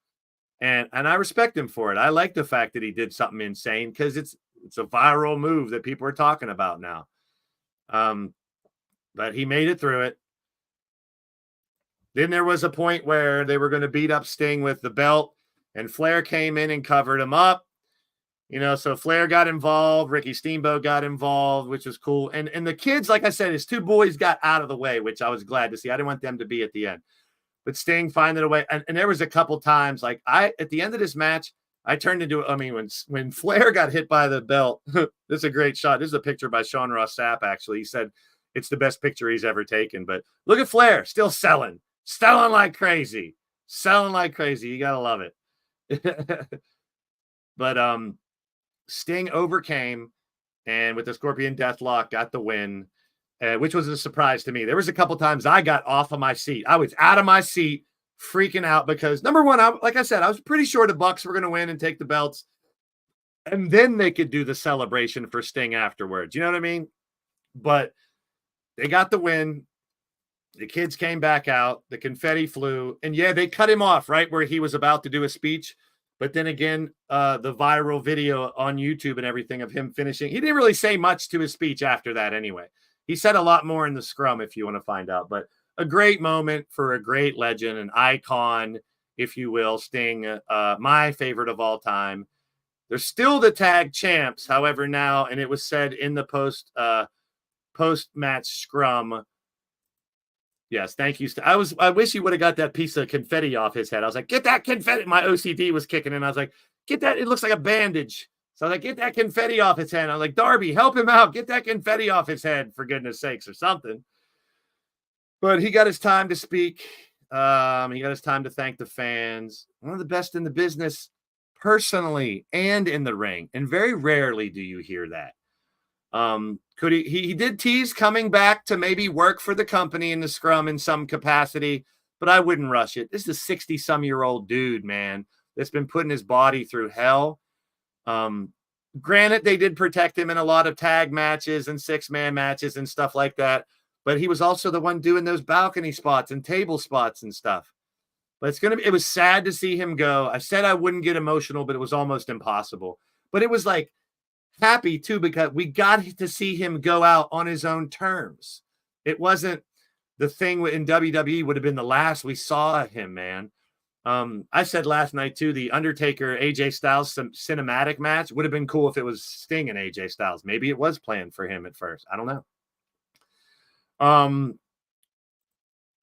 [SPEAKER 1] And I respect him for it. I like the fact that he did something insane, because It's a viral move that people are talking about now. But he made it through it. Then there was a point where they were going to beat up Sting with the belt, and Flair came in and covered him up. So Flair got involved, Ricky Steamboat got involved, which was cool. And the kids, like I said, his two boys got out of the way, which I was glad to see. I didn't want them to be at the end. But Sting finding a way. And there was a couple times, like at the end of this match, I turned into, when Flair got hit by the belt, this is a great shot. This is a picture by Sean Ross Sapp, actually. He said it's the best picture he's ever taken. But look at Flair, still selling like crazy. You got to love it. But Sting overcame, and with the Scorpion Deathlock, got the win, which was a surprise to me. There was a couple times I got off of my seat. I was out of my seat, freaking out, because number one, like I said, I was pretty sure the Bucks were going to win and take the belts, and then they could do the celebration for Sting afterwards. You know what I mean? But they got the win. The kids came back out. The confetti flew, and yeah, they cut him off right where he was about to do a speech. But then again, the viral video on YouTube and everything of him finishing, he didn't really say much to his speech after that anyway. He said a lot more in the scrum, if you want to find out. But a great moment for a great legend, an icon, if you will, Sting, my favorite of all time. They're still the tag champs, however, now, and it was said in the post-match scrum. Yes, thank you. I wish he would have got that piece of confetti off his head. I was like, get that confetti. My OCD was kicking in. I was like, get that. It looks like a bandage. So I was like, get that confetti off his head. I was like, Darby, help him out. Get that confetti off his head, for goodness sakes, or something. But he got his time to speak. He got his time to thank the fans. One of the best in the business, personally and in the ring. And very rarely do you hear that. He did tease coming back to maybe work for the company in the scrum in some capacity, but I wouldn't rush it. This is a 60-some-year-old dude, man, that's been putting his body through hell. Granted, they did protect him in a lot of tag matches and 6-man matches and stuff like that, but he was also the one doing those balcony spots and table spots and stuff. But it was sad to see him go. I said I wouldn't get emotional, but it was almost impossible. But it was like, happy too, because we got to see him go out on his own terms. It wasn't the thing in WWE would have been the last we saw of him, man. I said last night too, the Undertaker AJ Styles cinematic match would have been cool if it was Sting and AJ Styles. Maybe it was planned for him at first. I don't know.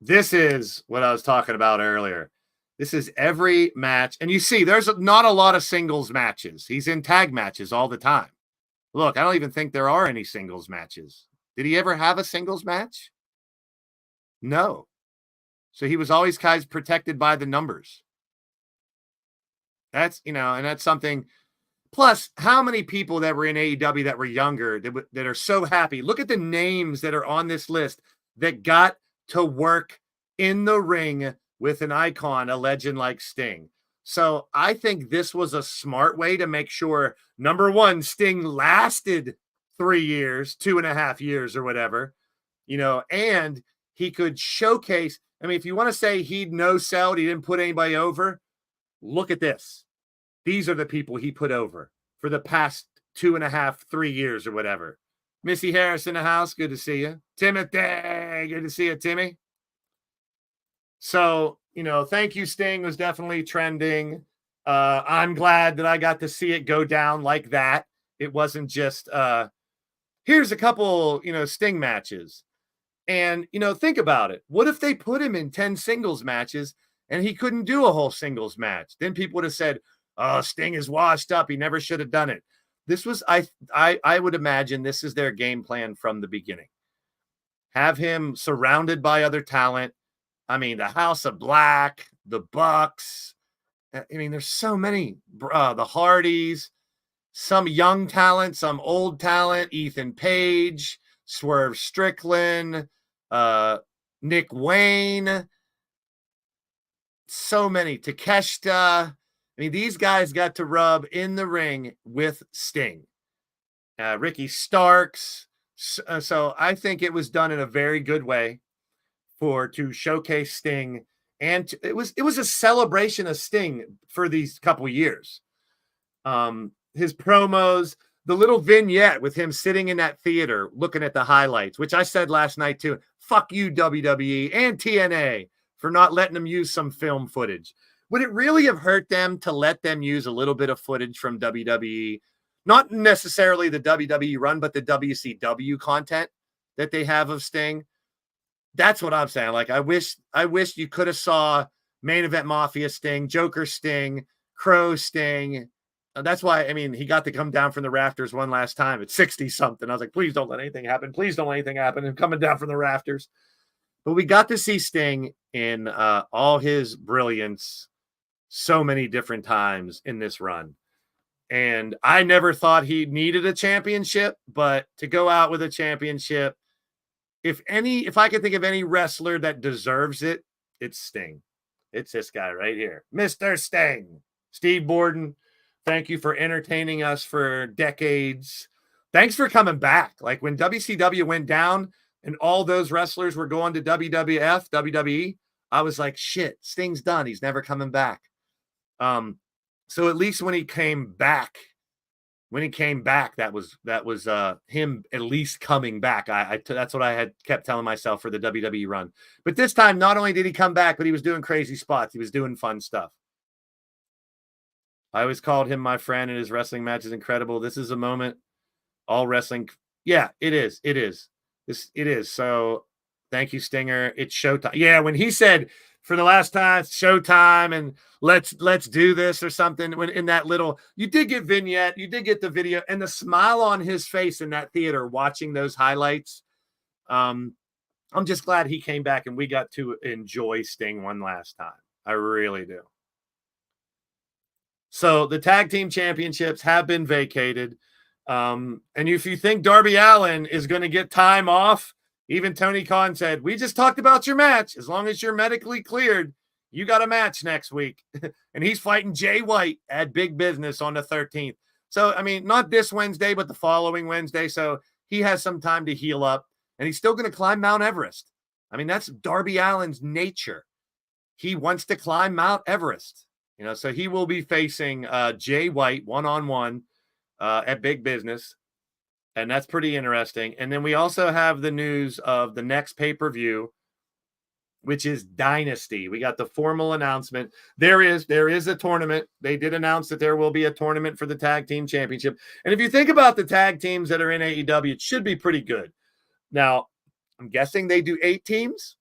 [SPEAKER 1] This is what I was talking about earlier. This is every match, and you see there's not a lot of singles matches. He's in tag matches all the time. Look, I don't even think there are any singles matches. Did he ever have a singles match? No. So he was always kind of protected by the numbers. That's, and that's something. Plus, how many people that were in AEW that were younger that are so happy? Look at the names that are on this list that got to work in the ring with an icon, a legend like Sting. So I think this was a smart way to make sure, number one, Sting lasted 3 years, 2.5 years or whatever, and he could showcase. I mean, if you want to say he'd no-selled, he didn't put anybody over, look at this. These are the people he put over for the past 2.5, 3 years or whatever. Missy Harris in the house, good to see you. Timothy, good to see you, Timmy. So, thank you, Sting was definitely trending. I'm glad that I got to see it go down like that. It wasn't just, here's a couple, Sting matches. And, think about it. What if they put him in 10 singles matches and he couldn't do a whole singles match? Then people would have said, oh, Sting is washed up. He never should have done it. This was, I would imagine this is their game plan from the beginning. Have him surrounded by other talent. I mean, the House of Black, the Bucks. I mean, there's so many. The Hardys, some young talent, some old talent. Ethan Page, Swerve Strickland, Nick Wayne. So many. Takeshita. I mean, these guys got to rub in the ring with Sting. Ricky Starks. So I think it was done in a very good way to showcase Sting, and it was a celebration of Sting for these couple years. His promos, the little vignette with him sitting in that theater looking at the highlights, which I said last night too. Fuck you, WWE and TNA, for not letting them use some film footage. Would it really have hurt them to let them use a little bit of footage from WWE? Not necessarily the WWE run, but the WCW content that they have of Sting. That's what I'm saying. Like, I wish you could have saw Main Event Mafia Sting, Joker Sting, Crow Sting. That's why, I mean, he got to come down from the rafters one last time at 60 something. I was like, please don't let anything happen. Please don't let anything happen. And coming down from the rafters. But we got to see Sting in all his brilliance so many different times in this run. And I never thought he needed a championship, but to go out with a championship, if I could think of any wrestler that deserves it, it's Sting. It's this guy right here, Mr. Sting. Steve Borden, thank you for entertaining us for decades. Thanks for coming back. Like when WCW went down and all those wrestlers were going to WWF, WWE, I was like, shit, Sting's done. He's never coming back. So at least when he came back, that was him at least coming back. That's what I had kept telling myself for the WWE run. But this time, not only did he come back, but he was doing crazy spots. He was doing fun stuff. I always called him my friend, and his wrestling match is incredible. This is a moment. All wrestling. Yeah, it is. It is. It is. So thank you, Stinger. It's showtime. Yeah, when he said for the last time, it's showtime, and let's do this or something. When in that little, you did get vignette, you did get the video, and the smile on his face in that theater watching those highlights. I'm just glad he came back and we got to enjoy Sting one last time. I really do. So the tag team championships have been vacated. And if you think Darby Allin is going to get time off, even Tony Khan said, we just talked about your match. As long as you're medically cleared, you got a match next week. And he's fighting Jay White at Big Business on the 13th. So, I mean, not this Wednesday, but the following Wednesday. So he has some time to heal up. And he's still going to climb Mount Everest. I mean, that's Darby Allin's nature. He wants to climb Mount Everest. You know, so he will be facing Jay White one-on-one at Big Business. And that's pretty interesting. And then we also have the news of the next pay-per-view, which is Dynasty. We got the formal announcement. There is a tournament. They did announce that there will be a tournament for the tag team championship. And if you think about the tag teams that are in AEW, it should be pretty good. Now, I'm guessing they do 8 teams,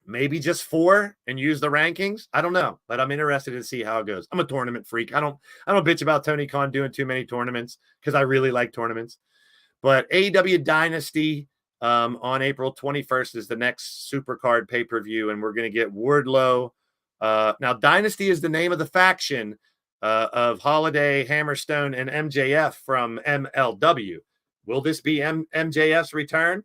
[SPEAKER 1] maybe just 4 and use the rankings. I don't know, but I'm interested to see how it goes. I'm a tournament freak. I don't bitch about Tony Khan doing too many tournaments because I really like tournaments. But AEW Dynasty on April 21st is the next Supercard pay-per-view, and we're going to get Wardlow. Now, Dynasty is the name of the faction of Holiday, Hammerstone, and MJF from MLW. Will this be MJF's return?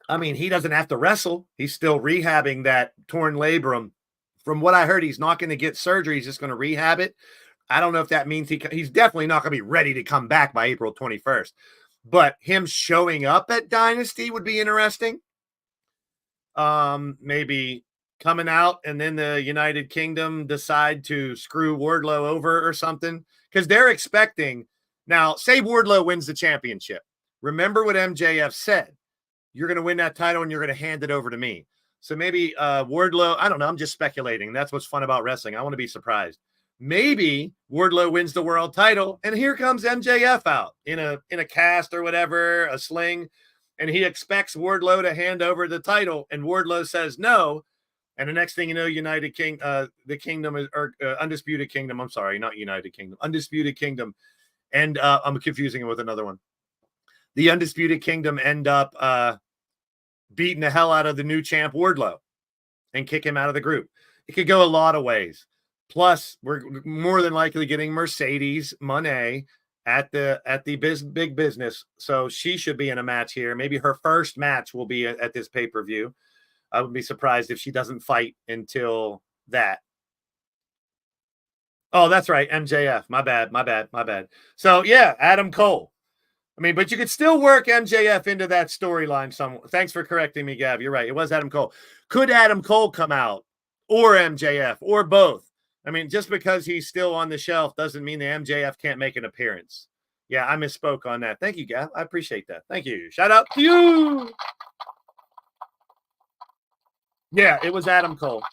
[SPEAKER 1] I mean, he doesn't have to wrestle. He's still rehabbing that torn labrum. From what I heard, he's not going to get surgery. He's just going to rehab it. I don't know if that means he's definitely not going to be ready to come back by April 21st. But him showing up at Dynasty would be interesting. Maybe coming out and then the United Kingdom decide to screw Wardlow over or something. Because they're expecting. Now, say Wardlow wins the championship. Remember what MJF said. You're going to win that title and you're going to hand it over to me. So maybe Wardlow, I don't know. I'm just speculating. That's what's fun about wrestling. I want to be surprised. Maybe Wardlow wins the world title, and here comes MJF out in a cast or whatever, a sling, and he expects Wardlow to hand over the title, and Wardlow says no, and the next thing you know, the Kingdom is Undisputed Kingdom. I'm sorry, not United Kingdom, Undisputed Kingdom, and I'm confusing it with another one. The Undisputed Kingdom end up beating the hell out of the new champ Wardlow and kick him out of the group. It could go a lot of ways. Plus, we're more than likely getting Mercedes Moné at the Big Business. So she should be in a match here. Maybe her first match will be at this pay-per-view. I would be surprised if she doesn't fight until that. Oh, that's right. MJF. My bad. So, yeah, Adam Cole. I mean, but you could still work MJF into that storyline somewhere. Thanks for correcting me, Gav. You're right. It was Adam Cole. Could Adam Cole come out or MJF or both I mean, just because he's still on the shelf doesn't mean the MJF can't make an appearance. Yeah, I misspoke on that. Thank you, Gav. I appreciate that. Thank you. Shout out to you. Yeah, it was Adam Cole.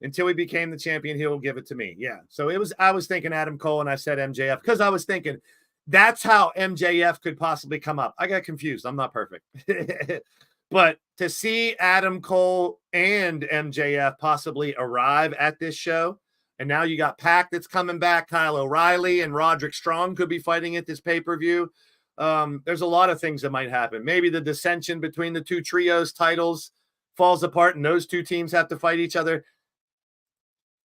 [SPEAKER 1] Until he became the champion, he'll give it to me. Yeah. So I was thinking Adam Cole and I said MJF because I was thinking that's how MJF could possibly come up. I got confused. I'm not perfect. But to see Adam Cole and MJF possibly arrive at this show, and now you got Pac that's coming back, Kyle O'Reilly and Roderick Strong could be fighting at this pay-per-view. There's a lot of things that might happen. Maybe the dissension between the two trios titles falls apart and those two teams have to fight each other.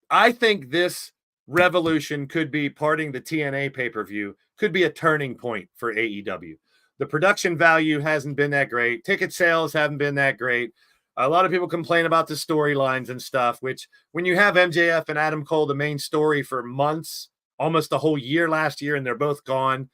[SPEAKER 1] I think this revolution could be parting the TNA pay-per-view, could be a turning point for AEW. The production value hasn't been that great. Ticket sales haven't been that great. A lot of people complain about the storylines and stuff, which when you have MJF and Adam Cole, the main story for months, almost a whole year last year, and they're both gone,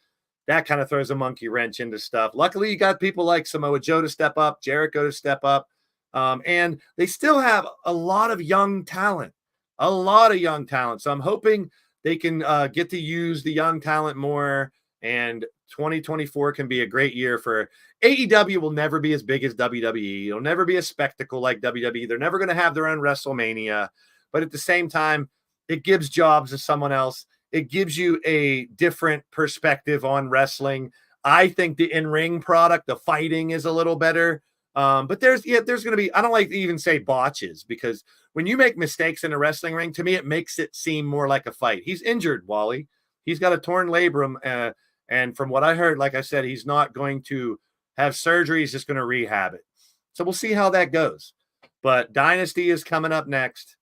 [SPEAKER 1] that kind of throws a monkey wrench into stuff. Luckily, you got people like Samoa Joe to step up, Jericho to step up, and they still have a lot of young talent. A lot of young talent. So I'm hoping they can get to use the young talent more, and 2024 can be a great year for AEW. Will never be as big as WWE. It'll never be a spectacle like WWE. They're never going to have their own WrestleMania. But at the same time, it gives jobs to someone else. It gives you a different perspective on wrestling. I think the in-ring product, the fighting is a little better. But there's going to be, I don't like to even say botches, because when you make mistakes in a wrestling ring, to me, it makes it seem more like a fight. He's injured, Wally. He's got a torn labrum. And from what I heard, like I said, he's not going to have surgery. He's just going to rehab it. So we'll see how that goes. But Dynasty is coming up next.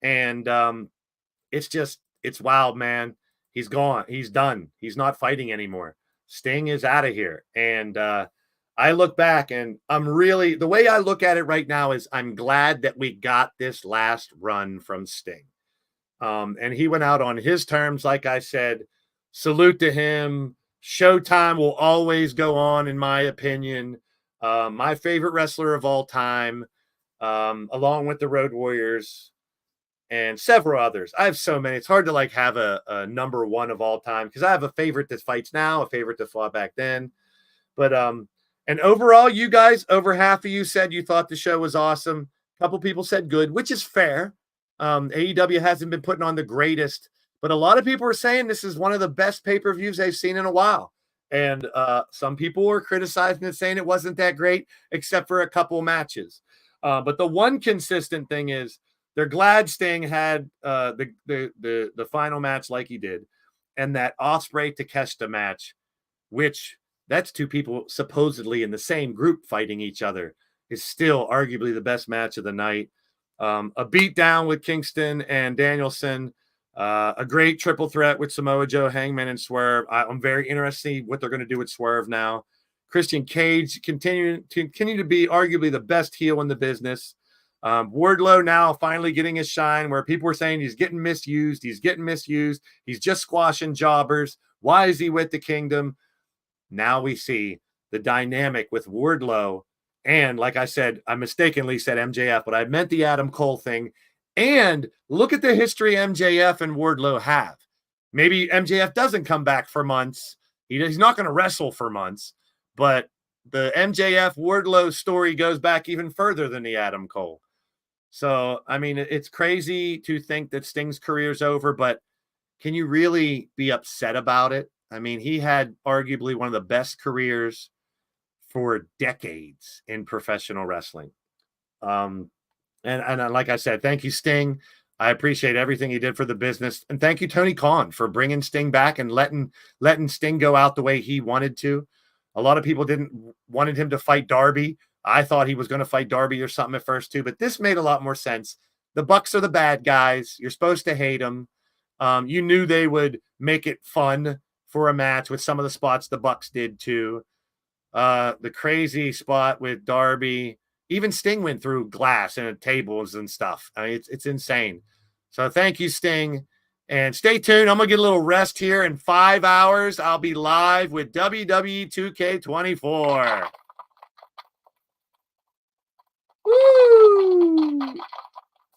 [SPEAKER 1] And it's wild, man. He's gone. He's done. He's not fighting anymore. Sting is out of here. And I look back and the way I look at it right now is I'm glad that we got this last run from Sting. And he went out on his terms. Like I said, salute to him. Showtime will always go on, in my opinion. My favorite wrestler of all time, along with the Road Warriors and several others. I have so many. It's hard to have a number one of all time, because I have a favorite that fights now, a favorite that fought back then. But and overall, you guys, over half of you said you thought the show was awesome. A couple people said good, which is fair. AEW hasn't been putting on the greatest, but a lot of people are saying this is one of the best pay-per-views they've seen in a while. And some people were criticizing it, saying it wasn't that great, except for a couple matches. But the one consistent thing is they're glad Sting had the final match like he did, and that Ospreay Takeshita match, which that's two people supposedly in the same group fighting each other, is still arguably the best match of the night. A beatdown with Kingston and Danielson, a great triple threat with Samoa Joe, Hangman, and Swerve. I'm very interested in what they're going to do with Swerve now. Christian Cage continue to be arguably the best heel in the business. Wardlow now finally getting his shine, where people were saying he's getting misused. He's just squashing jobbers. Why is he with the Kingdom? Now we see the dynamic with Wardlow. And like I said, I mistakenly said MJF, but I meant the Adam Cole thing. And look at the history MJF and Wardlow have. Maybe MJF doesn't come back for months. He's not going to wrestle for months. But the MJF Wardlow story goes back even further than the Adam Cole. So, I mean, it's crazy to think that Sting's career's over, but can you really be upset about it? I mean, he had arguably one of the best careers for decades in professional wrestling. And like I said, thank you, Sting. I appreciate everything he did for the business. And thank you, Tony Khan, for bringing Sting back and letting Sting go out the way he wanted to. A lot of people wanted him to fight Darby. I thought he was going to fight Darby or something at first too, but this made a lot more sense. The Bucks are the bad guys. You're supposed to hate them. You knew they would make it fun for a match with some of the spots the Bucks did too. The crazy spot with Darby, even Sting went through glass and tables and stuff. I mean, it's insane. So thank you, Sting. And stay tuned. I'm going to get a little rest here. In 5 hours, I'll be live with WWE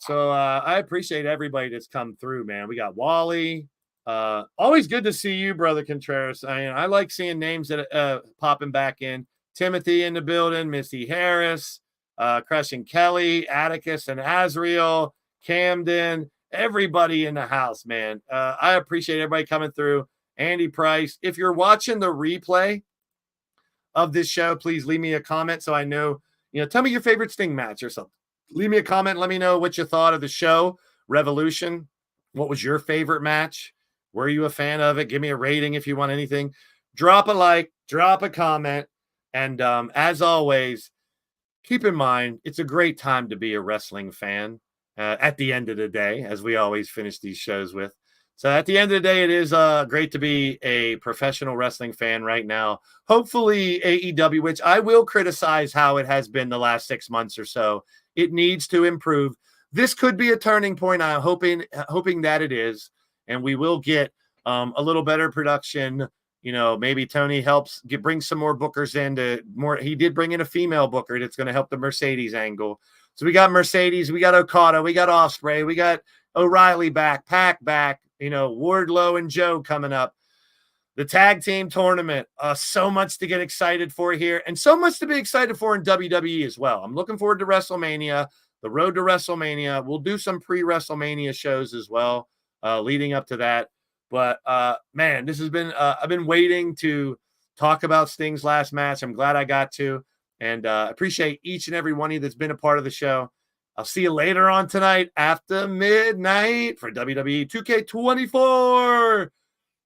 [SPEAKER 1] So I appreciate everybody that's come through, man. We got Wally. Always good to see you, brother Contreras. I like seeing names that popping back in. Timothy in the building, Missy Harris, Crushing Kelly, Atticus and Azriel, Camden, everybody in the house, man. I appreciate everybody coming through. Andy Price. If you're watching the replay of this show, please leave me a comment so I know, tell me your favorite Sting match or something. Leave me a comment. Let me know what you thought of the show, Revolution. What was your favorite match? Were you a fan of it? Give me a rating if you want anything. Drop a like, drop a comment. And as always, keep in mind, it's a great time to be a wrestling fan at the end of the day, as we always finish these shows with. So at the end of the day, it is great to be a professional wrestling fan right now. Hopefully AEW, which I will criticize how it has been the last 6 months or so. It needs to improve. This could be a turning point. I'm hoping that it is. And we will get a little better production. Maybe Toni helps bring some more bookers in. He did bring in a female booker that's going to help the Mercedes angle. So we got Mercedes, we got Okada, we got Ospreay, we got O'Reilly back, Pac back, Wardlow and Joe coming up. The tag team tournament, so much to get excited for here and so much to be excited for in WWE as well. I'm looking forward to WrestleMania, the road to WrestleMania. We'll do some pre-WrestleMania shows as well leading up to that. But, man, this has been I've been waiting to talk about Sting's last match. I'm glad I got to. And appreciate each and every one of you that's been a part of the show. I'll see you later on tonight after midnight for WWE 2K24.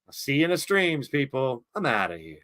[SPEAKER 1] I'll see you in the streams, people. I'm out of here.